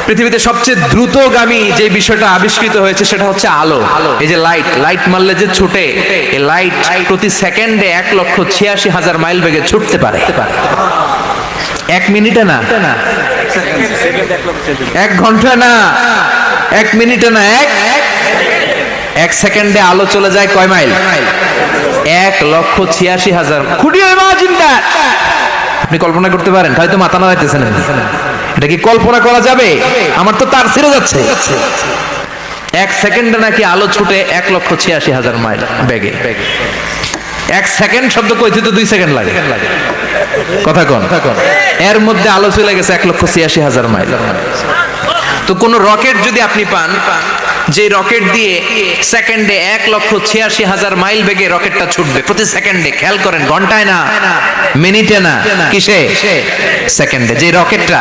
পৃথিবীতে সবচেয়ে দ্রুতগামী যে বিষয়টা আবিষ্কৃত হয়েছে সেটা হচ্ছে আলো। এই যে লাইট মারলে যে ছুটে, এই লাইট প্রতি সেকেন্ডে 1,86,000 মাইল বেগে ছুটতে পারে। 1 মিনিটে না, 1 ঘন্টা না, 1 মিনিটে না, 1 সেকেন্ডে আলো চলে যায় কয় mile? 1,86,000। Could you imagine that? আপনি কল্পনা করতে পারেন? হয়তো মাথা নাড়াইতেছেন। এটা কি কল্পনা করা যাবে? আমার তো তার ছিঁড়ে যাচ্ছে। 1 সেকেন্ডে নাকি আলো ছুটে 1,86,000 মাইল বেগে। 1 সেকেন্ড শব্দ কইতে তো 2 সেকেন্ড লাগে। কথা কোন? এর মধ্যে আলো চলে গেছে 1,86,000 মাইল। তো কোন রকেট যদি আপনি পান, যে রকেট দিয়ে সেকেন্ডে 1,86,000 মাইল বেগে রকেটটা ছুটবে প্রতি সেকেন্ডে, খেয়াল করেন, ঘন্টায় না, মিনিটে না, কিসে? সেকেন্ডে। যে রকেটটা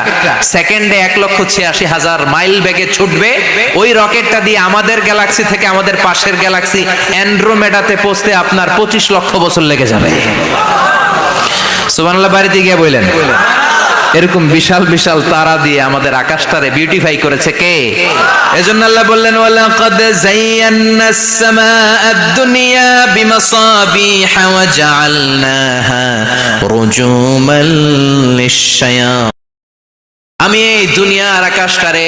সেকেন্ডে 1,86,000 মাইল বেগে ছুটবে, ওই রকেটটা দিয়ে আমাদের গ্যালাক্সি থেকে আমাদের পাশের গ্যালাক্সি অ্যান্ড্রোমেডাতে পৌঁছতে আপনার 25 লক্ষ বছর লেগে যাবে। সুবহানাল্লাহ বাড়িতে গিয়ে বললেন। এরকম বিশাল বিশাল তারা দিয়ে আমাদের আকাশটারে বিউটিফাই করেছে কে? এজন্য আল্লাহ বললেন, ওয়ালাকাদ যায়্যানাস সামাআদ দুনিয়া বিমাসাবিহা ওয়া জাআলনাহা রুজুমান লিশ-শায়াতিন। আমি এই দুনিয়ার আকাশটারে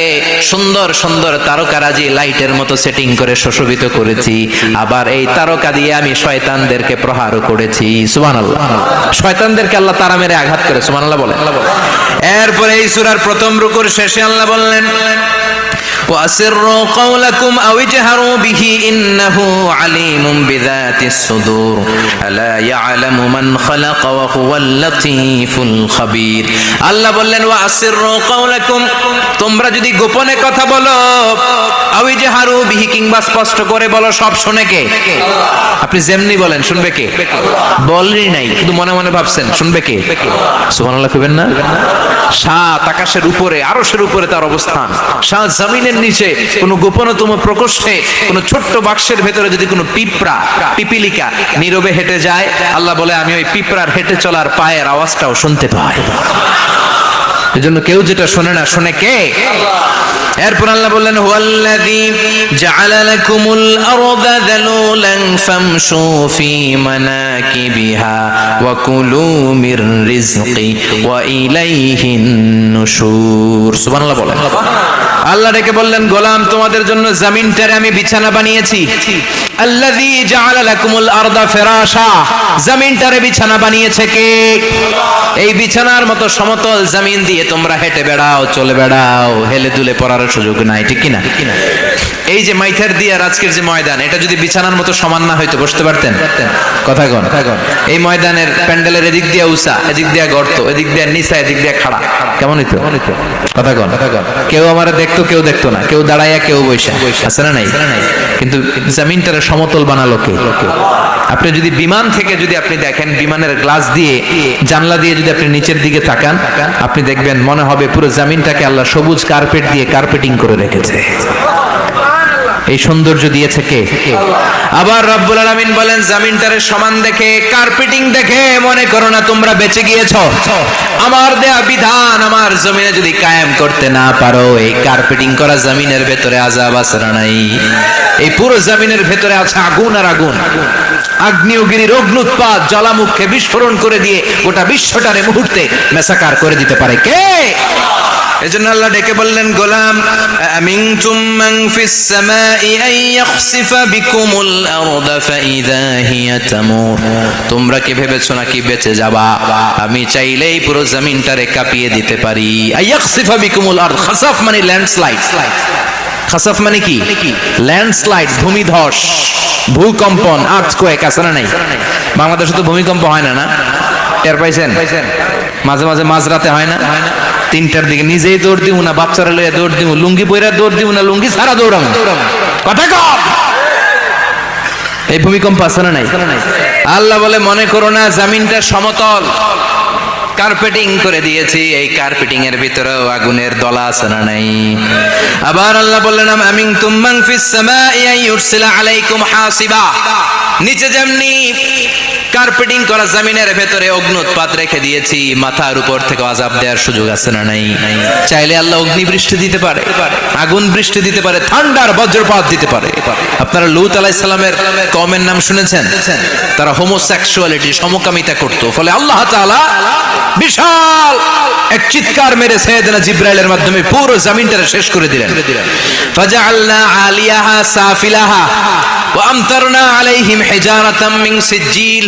সুন্দর সুন্দর তারকারাজি লাইটের মতো সেটিং করে সুশোভিত করেছি। আবার এই তারকা দিয়ে আমি শয়তানদেরকে প্রহারও করেছি। সুবহানাল্লাহ। শয়তানদেরকে আল্লাহ তারা মেরে আঘাত করে। সুবহানাল্লাহ বলেন। এরপরে এই সূরার প্রথম রুকুর শেষে আল্লাহ বললেন, وَأَسِرُّوا قَوْلَكُمْ أَوْ اجْهَرُوا بِهِ إِنَّهُ عَلِيمٌ بِذَاتِ الصُّدُورِ أَلَا يَعْلَمُ مَنْ خَلَقَ وَهُوَ اللَّطِيفُ الْخَبِيرُ। আল্লাহ বললেন, وَأَسِرُّوا قَوْلَكُمْ, তোমরা যদি গোপনে কথা বলো, أَوْ اجْهَرُوا بِهِ, কিংবা স্পষ্ট করে বলো, সব শুনে কে? আপনি যেমনি বলেন শুনবে কে? বলই নাই, শুধু মনে মনে ভাবছেন, শুনবে কে? সুবহানাল্লাহ কইবেন না? সাত আকাশের উপরে, আরশের উপরে তার অবস্থান, সাত জমিনের নিচে কোন গোপনতম প্রকোষ্ঠে, কোন ছোট্ট বাক্সের ভেতরে যদি কোনো পিঁপড়া, পিপিলিকা নীরবে হেঁটে যায়, আল্লাহ বলে আমি ওই পিঁপড়ার হেঁটে চলার পায়ের আওয়াজটাও শুনতে পাই। এজন্য কেউ যেটা শোনে না, শোনে কে? এরপর আল্লাহ বললেন, হুয়াল্লাযী জাআলা লাকুমুল আরদা যালুলান ফামশু ফি মানাকিবিহা ওয়া কুলু মির রিজকি ওয়া ইলাইহিন নুশুর। সুবহানাল্লাহ বলেন। আল্লাহ ডেকে বললেন, গোলাম তোমাদের জন্য জমিনটারে আমি বিছানা বানিয়েছি। আল্লাযী জাআলা লাকুমুল আরদা ফিরাশা, জমিনটারে বিছানা বানিয়েছে কে? এই বিছানার মতো সমতল জমিন দিয়ে তোমরা হেঁটে বেড়াও, চলে বেড়াও, হেলে দুলে পড়ার সুযোগ নাই, ঠিক কি না? এই যে মাইথার দিয়ে আর আজকের যে ময়দান, এটা যদি বিছানার মতো সমান না হয়তো বসতে পারতেন? কথা কন। এই ময়দানের প্যান্ডেলের এদিক দিয়ে উঁচা, এদিক দিয়ে গর্ত, এদিক দিয়ে নিচা, এদিক দিয়ে খাড়া, কেমন হইতো? কথা কন। কেউ আমারে দেখতো, কেউ দেখতো না, কেউ দাঁড়াইয়া, কেউ বৈশা, আছে না নাই? কিন্তু জমিনটারে সমতল বানালো কে? আপনি যদি বিমান থেকে যদি আপনি দেখেন, বিমানের গ্লাস দিয়ে, জানলা দিয়ে যদি আপনি নিচের দিকে তাকান, আপনি দেখবেন মনে হবে পুরো জমিনটাকে আল্লাহ সবুজ কার্পেট দিয়ে কার্পেটিং করে রেখেছে। এই সৌন্দর্য দিয়েছে কে? আবার রব্বুল আলামিন বলেন, জমিনটারে সমান দেখে, কার্পেটিং দেখে মনে করো না তোমরা বেঁচে গিয়েছো। আমার দেয়া বিধান আমার জমিনে যদি কায়েম করতে না পারো, এই কার্পেটিং করা জমিনের ভেতরে আযাব আছে না নাই? এই পুরো জমিনের ভেতরে আছে আগুন আর আগুন। আগ্নেয়গিরির অগ্নুৎপাত, জ্বালামুখে বিস্ফোরণ করে দিয়ে গোটা বিশ্বটারে মুহূর্তে মেসাকার করে দিতে পারে কে? এজন্য আল্লাহ ডেকে বললেন, গোলাম আমিনতুম মান ফিস সামাই আন ইয়াখসিফা বিকুমুল আরদা ফাইযা হিয়া তামুর, তোমরা কি ভেবেছো নাকি বেঁচে যাবা? আমি চাইলেই পুরো জমিনটারে কাঁপিয়ে দিতে পারি। আন ইয়াখসিফা বিকুমুল আরদ, খাসাফ মানে ল্যান্ডস্লাইড। খাসাফ মানে কি? ল্যান্ডস্লাইড, ভূমিধস, ভূকম্পন, আর্থকোয়েক, আছে না নাই? বাংলাদেশে তো ভূমিকম্প হয় না, না? টের পাইছেন? মাঝে মাঝে মাঝরাতে হয় না? 3টার দিকে নিজেই দৌড় দিব না, বাচ্চারা লইয়া দৌড় দিব, লুঙ্গি পইরা দৌড় দিব না, লুঙ্গি ছাড়া দৌড়াম। কথা কম। এই ভূমিকম্প আছে না নাই? আল্লাহ বলে, মনে করো না জমিনটা সমতল, কার্পেটিং করে দিয়েছি, এই কার্পেটিং এর ভিতরেও আগুনের দলা আছে না নাই? আবার আল্লাহ বললেন, আমিনতুম মান ফিস সামাই আন ইউরসিলা আলাইকুম হাসিবা, নিচে যেমনি কার্পেটিং করা জমিনের ভেতরে অগ্নুৎপাত রেখে দিয়েছি, মাথার উপর থেকে আযাব দেওয়ার সুযোগ আছে না নাই? চাইলে আল্লাহ অগ্নি বৃষ্টি দিতে পারে, আগুন বৃষ্টি দিতে পারে, থান্ডার বজ্রপাত দিতে পারে। আপনারা লূত আলাইহিস সালামের কওমের নাম শুনেছেন? তারা হোমোসেক্সুয়ালিটি, সমকামিতা করত। ফলে আল্লাহ তাআলা বিশাল এক চিৎকার মেরে সাইয়েদনা জিবরাইলের মাধ্যমে পুরো জমিনটারে শেষ করে দিলেন। ফাজআলনা আলিয়াহা সাফিলাহা ওয়া আমতারনা আলাইহিম হিজারাতাম মিন সিজিল,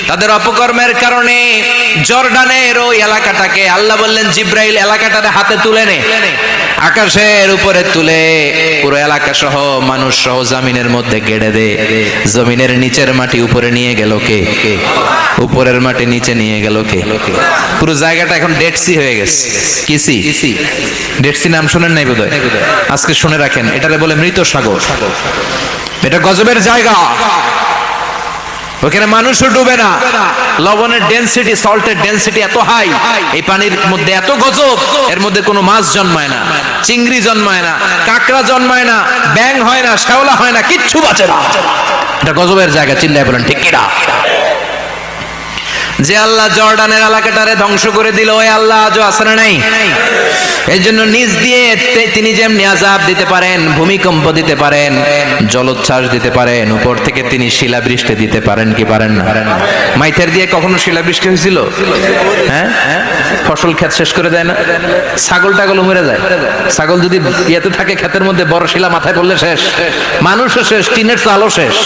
তাদের অপকর্মের কারণে জর্ডানের ওই এলাকাটাকে আল্লাহ বললেন, জিবরাইল এলাকাটারে হাতে তুলে নে, আকাশের উপরে তুলে পুরো এলাকা সহ মানুষ সহ জমিনের মধ্যে গেড়ে দে। জমিনের নিচের মাটি উপরে নিয়ে গেল কে? উপরের মাটি নিচে নিয়ে গেল কে? পুরো জায়গাটা এখন ডেড সি হয়ে গেছে। কি সি? ডেড সি নাম শুনেন নাই বোধহয়? আজকে শুনে রাখেন, এটারে বলে মৃত সাগর। এটা গজবের জায়গা, ওখানে মানুষও ডুবে না। লবণের ডেনসিটি, সল্টের ডেনসিটি এত হাই, এই পানির মধ্যে এত গজব, এর মধ্যে কোনো মাছ জন্মায় না, চিংড়ি জন্মায় না, কাঁকড়া জন্মায় না, ব্যাং হয় না, শ্যাওলা হয় না, কিচ্ছু বাঁচে না। এটা গজবের জায়গা, চিল্লায় বলেন ঠিক কিনা? যে আল্লাহ জর্ডানের এলাকাটারে ধ্বংস করে দিল, ওই আল্লাহ আজও আছে না নাই? এই জন্য নিজ দিয়ে তিনি যেমনি আযাব দিতে পারেন, ভূমিকম্প দিতে পারেন, জলোচ্ছ্বাস দিতে পারেন, উপর থেকে তিনি শিলাবৃষ্টি দিতে পারেন কি পারেন না? মাইথার দিয়ে কখনো শিলাবৃষ্টি হয়েছিল? হ্যাঁ, ফসল ক্ষেত শেষ করে দেয় না? ছাগল টাগল মরে যায়। ছাগল যদি ইয়েতে থাকে ক্ষেতের মধ্যে, বড় শিলা মাথায় পড়লে শেষ, মানুষও শেষ, টিনের চালও শেষ।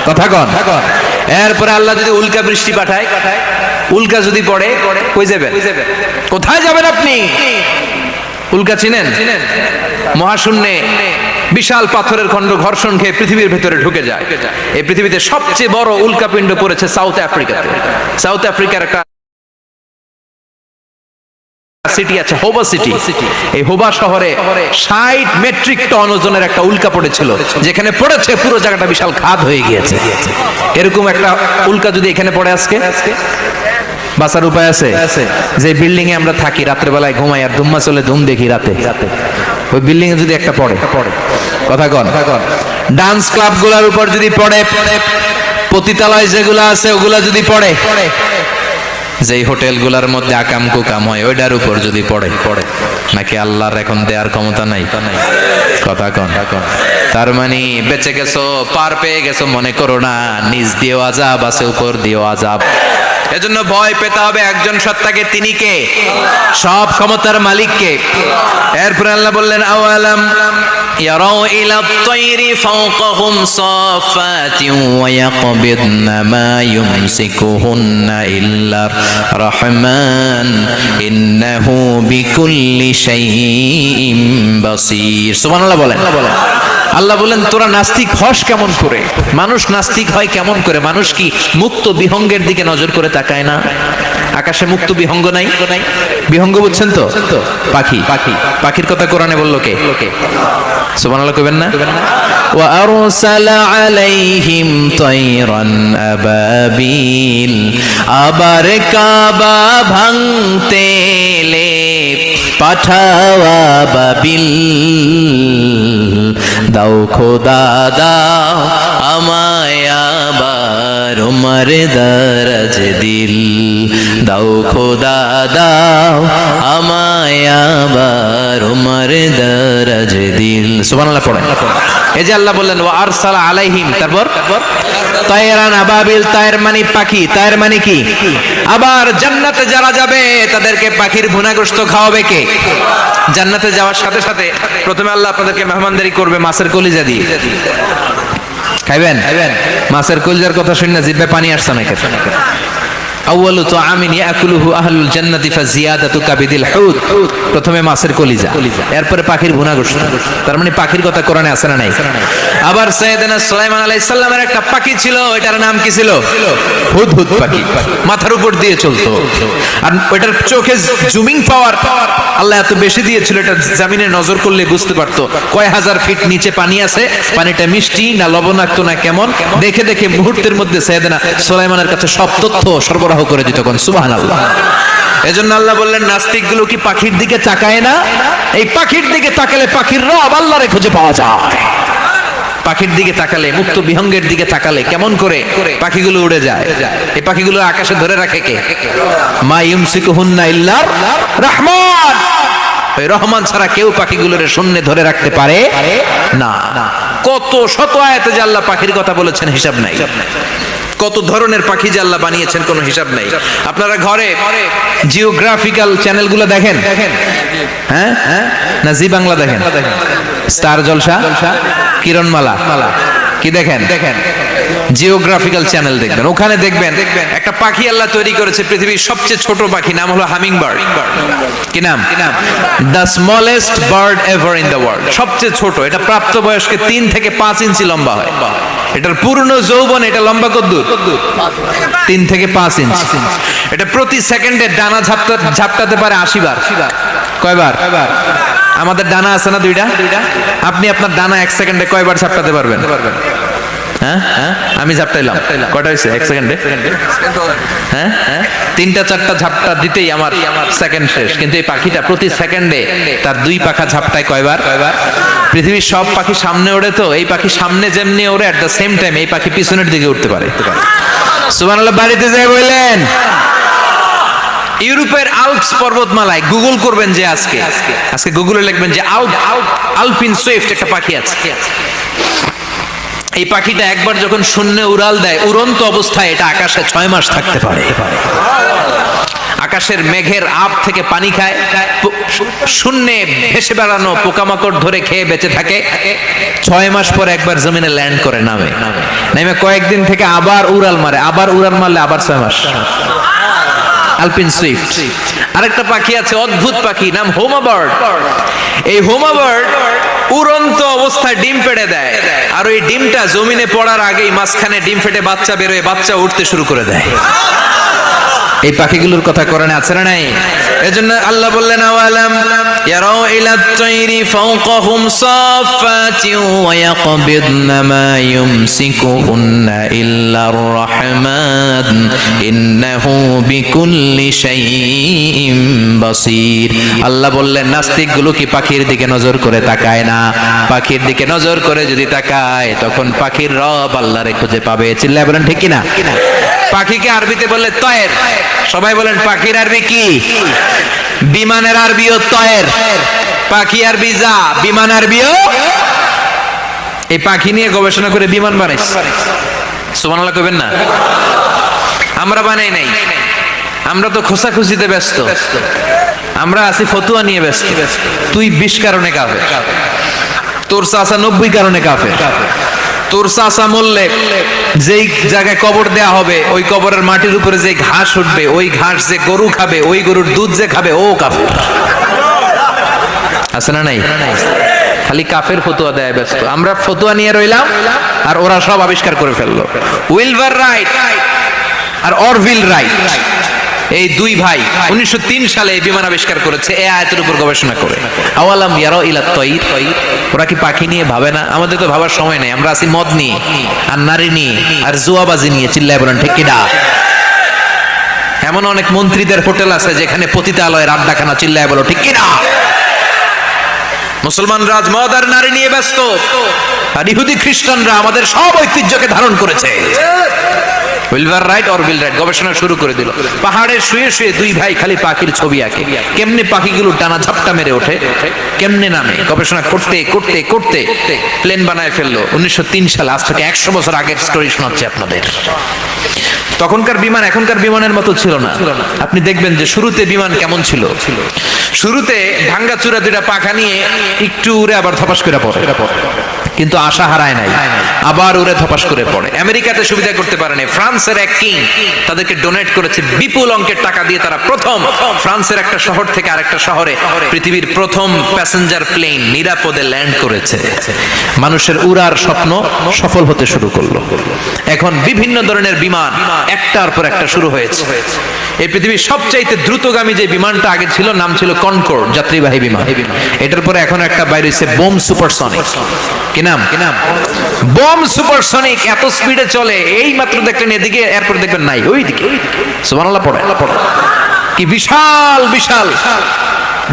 কথা কন। এরপরে আল্লাহ যদি উল্কা বৃষ্টি পাঠায়, উল্কা যদি পড়ে, কই যাবেন? কোথায় যাবেন আপনি? উল্কা চিনেন? মহাশূন্যে বিশাল পাথরের খণ্ড ঘর্ষণ খেয়ে পৃথিবীর ভেতরে ঢুকে যায়। এই পৃথিবীতে সবচেয়ে বড় উল্কাপিণ্ড পড়েছে সাউথ আফ্রিকাতে। সাউথ আফ্রিকার একটা সিটি আছে, হোবা সিটি। এই হোবা শহরে 60 মেট্রিক টন ওজনের একটা উল্কা পড়েছিল, যেখানে পড়েছে পুরো জায়গাটা বিশাল খাদ হয়ে গিয়েছে। এরকম একটা উল্কা যদি এখানে পড়ে আজকে, বাঁচার উপায় আছে? যে বিল্ডিং এ আমরা থাকি, রাত্রেবেলায় ঘুমাই আর ধুম্মা চলে ধুম দেখি রাতে, ওই বিল্ডিং এ যদি একটা পড়ে, কথা কন, ডান্স ক্লাব গুলার উপর যদি পড়ে, পতিতালয় যেগুলা আছে ওগুলা যদি পড়ে, যেই হোটেল গুলার মধ্যে আকাম কুকাম হয় ওইটার উপর যদি পড়ে, নাকি আল্লাহর এখন দেয়ার ক্ষমতা নাই? কথা কন। তার মানে বেঁচে গেছো, পার পেয়ে গেছো মনে করো না, নিজ দিয়েও আযাব আছে, উপর দিয়েও আযাব। এজন্য ভয় পেতে হবে একজন সত্তাকে, তিনি কে? সব ক্ষমতার মালিককে। এরপর আল্লাহ বললেন আওয়ালাম ইয়ারাউ ইলা আত-তায়রি ফাওকাহুম সাফাতিন ওয়া ইয়াকবিদনা মা ইউমসিকুহুন্না ইল্লার রহমান ইন্নাহু বিকুল্লি শাইইন বাসীর। সুবহানাল্লাহ বলেন। আল্লাহ বলেন তোরা নাস্তিক হস কেমন করে? মানুষ নাস্তিক হয় কেমন করে? মানুষ কি মুক্ত বিহঙ্গের দিকে নজর করে তাকায় না? আকাশে মুক্ত বিহঙ্গ নাই? বিহঙ্গ বুঝছেন তো? পাখি। পাখির কথা কোরআনে বললো কে? সুবহানাল্লাহ কইবেন না? ওয়া আরসালা আলাইহিম তায়রান আবাবিল, আবার কাবা ভাঙতে এলে পাঠাওয়া বাবিল। দাও খোদা দাও আমায় আবার উমর দরজ দিল, দাও খোদা দাও আমায় আবার উমর দরজ দিল। সুবহানাল্লাহ পড়েন। এই যে আল্লাহ বললেন ওয়া আরসালা আলাইহিম, তারপর তায়রান আবাবিল, তায়ের মানে পাখি, তায়ের মানে কি? আবার জান্নাতে যারা যাবে তাদেরকে পাখির ভুনাগ্রস্ত খাওয়াবে কে? জান্নাতে যাওয়ার সাথে সাথে প্রথমে আল্লাহ আপনাদেরকে মেহমানদারি করবে মাছের কলিজা দিয়ে। খাইবেন? মাছের কলিজার কথা শুনে জিহ্বায় পানি আসছে না? আউয়ালু তাআমিন ইয়াকুলুহু আহলুল জান্নাতি ফাজিয়াদাতু কাবিদিল হুদ। প্রথমে মাছের কলিজা, এরপরে পাখির ভুনাগ্রস্ত। তার মানে পাখির কথা কোরআনে আছে না নাই? আবার সাইয়েদনা সুলাইমান আলাইহিস সালামের একটা পাখি ছিল, এটার নাম কি ছিল? হুদহুদ পাখি। মাথার উপর দিয়ে চলতো, আর ওটার চোখে জুমিং পাওয়ার আল্লাহ এত বেশি দিয়েছিল, এটা জমিনে নজর করলে বুঝতে পারতো কয় হাজার ফিট নিচে পানি আছে, পানিটা মিষ্টি না লবণাক্ত না কেমন, দেখে দেখে মুহূর্তের মধ্যে সাইয়েদনা সুলাইমানের কাছে সব তথ্য সরবরাহ করে দিত। কোন সুবহানাল্লাহ। এজন্য আল্লাহ বললেন নাস্তিকগুলো কি পাখির দিকে তাকায় না? এই পাখির দিকে তাকালে পাখির রব আল্লাহরে খুঁজে পাওয়া যায়। পাখির দিকে তাকালে, মুক্ত বিহঙ্গের দিকে তাকালে কেমন করে পাখিগুলো উড়ে যায়। এই পাখিগুলো আকাশে ধরে রাখে কে? মা ইউমসিকুহুন্না ইল্লার রহমান। ওই রহমান ছাড়া কেউ পাখিগুলোরে শূন্যে ধরে রাখতে পারে না। কত শত আয়াতে যে আল্লাহ পাখির কথা বলেছেন হিসাব নাই। কত ধরনের পাখি যে আল্লাহ বানিয়েছেন কোনো হিসাব নাই। আপনারা ঘরে জিওগ্রাফিক্যাল চ্যানেলগুলো দেখেন? হ্যাঁ না জি বাংলা দেখেন? স্টার জলসা, কিরণমালা, কি দেখেন? জিওগ্রাফিক্যাল চ্যানেল দেখবেন, ওখানে দেখবেন একটা পাখি আল্লাহ তৈরি করেছে, পৃথিবীর সবচেয়ে ছোট পাখি, নাম হলো হামিং বার্ড। কি নাম? The smallest bird ever in the world. সবচেয়ে ছোট, এটা প্রাপ্তবয়স্কে 3 থেকে 5 ইঞ্চি লম্বা হয়। এটার পূর্ণ যৌবন এটা লম্বা কতদূর? 3 থেকে 5 ইঞ্চি। এটা প্রতি সেকেন্ডে ডানা ঝাপটাতে পারে 80 বার। কয়বার? আমাদের ডানা আছে না 2টা? আপনি আপনার ডানা 1 সেকেন্ডে কয়বার ঝাপটাতে পারবেন? হ্যাঁ, আমি ঝাপটাইলাম, কয়টা হয়েছে 1 সেকেন্ডে? হ্যাঁ, 3টা 4টা ঝাপটা দিতেই আমার সেকেন্ড শেষ। কিন্তু এই পাখিটা প্রতি সেকেন্ডে তার 2 পাখা ঝাপটায় কয়বার? পৃথিবীর সব পাখি সামনে ওড়ে, তো এই পাখি সামনে যেমনি ওড়ে, এট দ্য সেম টাইম এই পাখি পিছনের দিকে উঠতে পারে। সুবহানাল্লাহ। বাড়িতে যাই বললেন ইউরোপের আল্পস পর্বতমালায় গুগল করবেন যে আজকে গুগলে লিখবেন যে আলপিন সুইফট একটা পাখি আছে। এই পাখিটা একবার যখন শূন্যে উড়াল দেয়, উড়ন্ত অবস্থায় এটা আকাশে 6 মাস থাকতে পারে। আকাশের মেঘের আপ থেকে পানি খায়, শূন্যে ভেসে বেড়ানো পোকামাকড় ধরে খেয়ে বেঁচে থাকে। 6 মাস পর একবার জমিনে ল্যান্ড করে, নামে কয়েকদিন থেকে আবার উড়াল মারে, আবার উড়াল মারলে আবার 6 মাস। আলপিন সুইফট। আরেকটা পাখি আছে, অদ্ভুত পাখি, নাম হোমা বার্ড। এই হোমা বার্ড উড়ন্ত অবস্থায় ডিম পেড়ে দেয়, আর ওই ডিমটা জমিনে পড়ার আগেই মাঝখানে ডিম ফেটে বাচ্চা বেরোয়, বাচ্চা উঠতে শুরু করে দেয়। এই পাখিগুলোর কথা কোরআনে আছে না নাই? এজন্য আল্লাহ বললেন আওয়ালাম ইয়ারাউ ইলা আত-তায়রি ফাওকাহুম সাফাতিন ওয়া ইয়াকবিদনা মা ইউমসিকুহুন্না ইল্লার রহমান ইন্নাহু বিকুল্লি শাইইন বাসীর। আল্লাহ বললেন নাস্তিকগুলো কি পাখির দিকে নজর করে তাকায় না? পাখির দিকে নজর করে যদি তাকায় তখন পাখির রব আল্লাহরে খুঁজে পাবে। চিল্লায় বলেন ঠিক কি না? পাখিকে আরবিতে বললে তয়ের। সবাই বলেন পাখির আরবি কি? বিমানের আরবিও তয়ের। পাখি আরবি যা, বিমান আরবিও। এই পাখি নিয়ে গবেষণা করে বিমান বানাইছে। সুবহানাল্লাহ কইবেন না? আমরা বানাই নাই, আমরা তো খোসাখুচিতে ব্যস্ত, আমরা আছি ফতুয়া নিয়ে ব্যস্ত। তুই 20 কারণে কাফের, তোর চাচা 90 কারণে কাফের। তোর চাচা মরলে যেই জায়গায় কবর দেয়া হবে ওই কবরের মাটির উপরে যে ঘাস উঠবে, ওই ঘাস যে গরু খাবে, ওই গরুর দুধ যে খাবে, ও কাফের। আছে না নাই? খালি কাফের ফতুয়া দেয় ব্যস্ত। আমরা ফতুয়া নিয়ে রইলাম আর ওরা সব আবিষ্কার করে ফেললো। উইলবার রাইট আর অরভিল রাইট, এই দুই ভাই 1903 সালে এই বিমান আবিষ্কার করেছে এই আয়াতের উপর গবেষণা করে। আওয়ালাম ইয়ারাউ ইলা তাইর, ওরা কি পাখি নিয়ে ভাবে না? আমাদের তো ভাবার সময় নেই, আমরা আছি মদ নিয়ে আর নারী নিয়ে আর জুয়াবাজি নিয়ে। চিল্লায় বলেন ঠিক কিনা? এমন অনেক মন্ত্রীদের হোটেল আছে যেখানে পতিতালয়ের আড্ডাখানা। চিল্লায় বলো ঠিক কিনা? মুসলমান রাজ মদ আর নারী নিয়ে ব্যস্ত, আর ইহুদি খ্রিস্টানরা আমাদের সব ঐতিহ্যকে ধারণ করেছে। Wilbur right or will write গবেষণা শুরু করে দিল। পাহাড়ে শুয়ে শুয়ে দুই ভাই খালি পাখির ছবি আঁকে, কেমনে পাখিগুলো টানা ঝাপটা মেরে ওঠে, কেমনে নামে। গবেষণা করতে করতে করতে প্লেন বানায় ফেললো 1903 সালে। আজ থেকে 100 বছর আগের স্টোরি শোনাচ্ছি আপনাদের। তখনকার বিমান এখনকার বিমানের মতো ছিল না। আপনি দেখবেন যে শুরুতে বিমান কেমন ছিল। শুরুতে ভাঙ্গাচুরা দুইটা পাখা নিয়ে একটু উড়ে আবার ধপাস করে পড়ে, কিন্তু আশা হারায় নাই, আবার উড়ে ধপাস করে পড়ে। আমেরিকাতে সুবিধা করতে পারেনি। ফ্রান্সের এক কিং তাদেরকে ডোনেট করেছে বিপুল অঙ্কের টাকা দিয়ে। তারা প্রথম ফ্রান্সের একটা শহর থেকে আরেকটা শহরে পৃথিবীর প্রথম প্যাসেঞ্জার প্লেন নিরাপদে ল্যান্ড করেছে। মানুষের উড়ার স্বপ্ন সফল হতে শুরু করলো। এখন বিভিন্ন ধরনের বিমান একটার পর একটা শুরু হয়েছে। এই পৃথিবীর সবচাইতে দ্রুতগামী যে বিমানটা আগে ছিল নাম ছিল কনকর্ড, যাত্রীবাহী বিমান। এটার পরে এখন একটা বাইরে হয়েছে বোম সুপারসনিক। কি নাম? Bomb supersonic. এত স্পিডে চলে, এই মাত্র দেখলেন এদিকে, এরপর দেখবেন নাই ওইদিকে। সুবহানাল্লাহ পড়ে। কি বিশাল বিশাল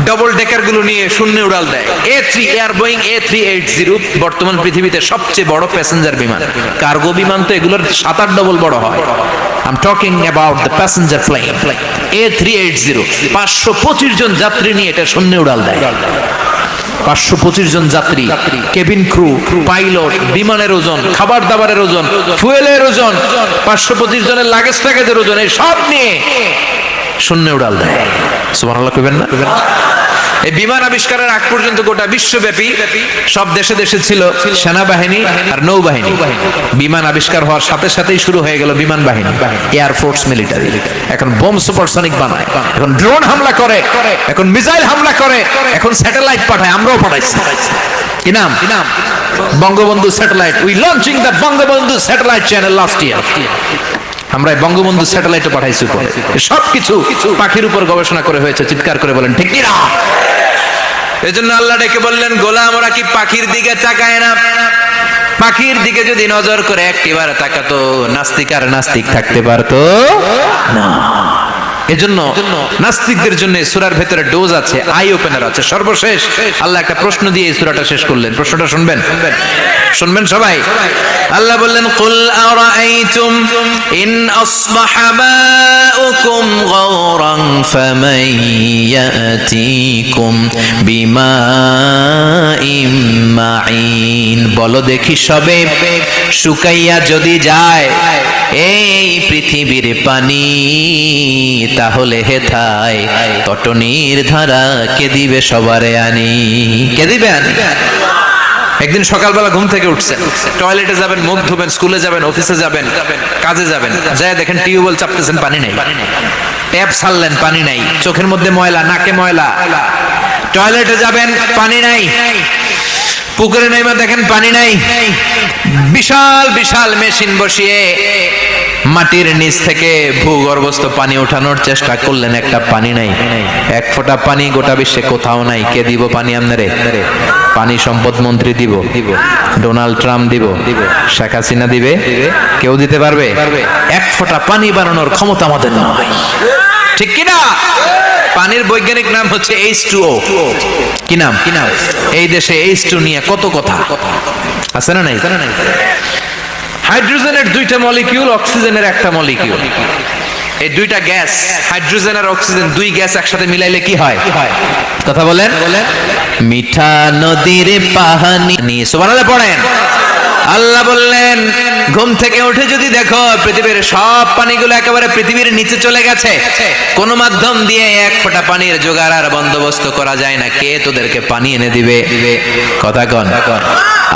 ডবল ডেকার গুলো নিয়ে শূন্যে উড়াল দেয়। A3 এয়ার বোয়িং A380 বর্তমান পৃথিবীতে সবচেয়ে বড় প্যাসেঞ্জার বিমান। কার্গো বিমান তো এগুলোর 7-8 ডবল বড় হয়। I'm talking about the passenger plane A380 525 জন যাত্রী নিয়ে এটা শূন্যে উড়াল দেয়। 525 জন যাত্রী, কেবিন ক্রু, পাইলট, বিমানের ওজন, খাবার দাবারের ওজন, ফুয়েলের ওজন, 525 জনের লাগেজ টাগেজের ওজন, এই সব নিয়ে শূন্য উড়াল দেয়। সুবহানাল্লাহ কইবেন না? এই বিমান আবিষ্কারের আগ পর্যন্ত গোটা বিশ্বব্যাপী সব দেশে দেশে ছিল সেনাবাহিনী আর নৌবাহিনী। বিমান আবিষ্কার হওয়ার সাথে সাথেই শুরু হয়ে গেল বিমান বাহিনী, এয়ার ফোর্স, মিলিটারি। এখন বোম সুপারসনিক বানায়, এখন ড্রোন হামলা করে, এখন মিসাইল হামলা করে, এখন স্যাটেলাইট পাঠায়। আমরাও পাঠাইছি। কি নাম? Bangabandhu satellite. We launching the Bangabandhu satellite channel last year. আমরা বঙ্গবন্ধু স্যাটেলাইটও পাঠাইছি উপরে। সবকিছু পাখির উপর গবেষণা করে হয়েছে। চিৎকার করে বলেন ঠিক কিনা? এজন্য আল্লাহ ডেকে বললেন, গোলাম ওরা কি পাখির দিকে তাকায় না? পাখির দিকে যদি নজর করে একটিবার তাকাতো, নাস্তিক আর নাস্তিক থাকতে পারতো না। এজন্য নাস্তিকদের জন্য সূরার ভেতরে ডোজ আছে, আই ওপেনার আছে। সর্বশেষ আল্লাহ একটা প্রশ্ন দিয়ে এই সূরাটা শেষ করলেন। প্রশ্নটা শুনবেন? শুনবেন সবাই? আল্লাহ বললেন, কুল আরাআইতুম ইন আসবাহা মাউকুম গাওরান ফামান ইয়াতিকুম বিমাইম মাইন। বলো দেখি সবে, শুকাইয়া যদি যায় এই পৃথিবীর পানি, তাহলে হেথায় তটনির ধারা কে দিবে সবারে আনি? কে দিবে আনি? একদিন সকালবেলা ঘুম থেকে উঠছেন, টয়লেটে যাবেন, মুখ ধুবেন, স্কুলে যাবেন, অফিসে যাবেন, কাজে যাবেন, যায় দেখেন টিউবওয়েল চাপতেছেন, পানি নেই। ট্যাপ ছাড়লেন, পানি নাই। চোখের মধ্যে ময়লা, নাকে ময়লা। টয়লেটে যাবেন, পানি নাই। পুকুরে নেমে দেখেন পানি নাই। বিশাল বিশাল মেশিন বসিয়ে মাটির নিচ থেকে ভূগর্ভস্থ পানি ওঠানোর চেষ্টা করলেন, একটা পানি নাই। এক ফোঁটা পানি গোটা বিশ্বে কোথাও নাই। কে দিব পানি আপনারে? পানি সম্পদ মন্ত্রী দিব, ডোনাল্ড ট্রাম্প দিব, শেখ হাসিনা দিবে? কেউ দিতে পারবে? এক ফোঁটা পানি বানানোর ক্ষমতা আমাদের নয়। ঠিক কিনা? পানির বৈজ্ঞানিক নাম হচ্ছে H2O। কি নাম? এই দেশে H2 নিয়ে কত কথা আছে না নাই? হাইড্রোজেনের 2টা মলিকিউল, অক্সিজেনের একটা মলিকিউল। এই 2টা গ্যাস, হাইড্রোজেন আর অক্সিজেন, 2 গ্যাস একসাথে মিলাইলে কি হয়? কথা বলেন। মিঠা নদীর পানি। সুবহানাল্লাহ পড়েন। আল্লাহ বললেন ঘুম থেকে উঠে যদি দেখো পৃথিবীর সব পানিগুলো একেবারে পৃথিবীর নিচে চলে গেছে, কোন মাধ্যম দিয়ে এক ফোঁটা পানির জোগাড় আর বন্দোবস্ত করা যায় না, কে তোদেরকে পানি এনে দিবে? কথা কন।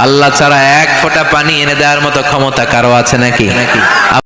আল্লাহ ছাড়া এক ফোঁটা পানি এনে দেওয়ার মতো ক্ষমতা কারো আছে নাকি?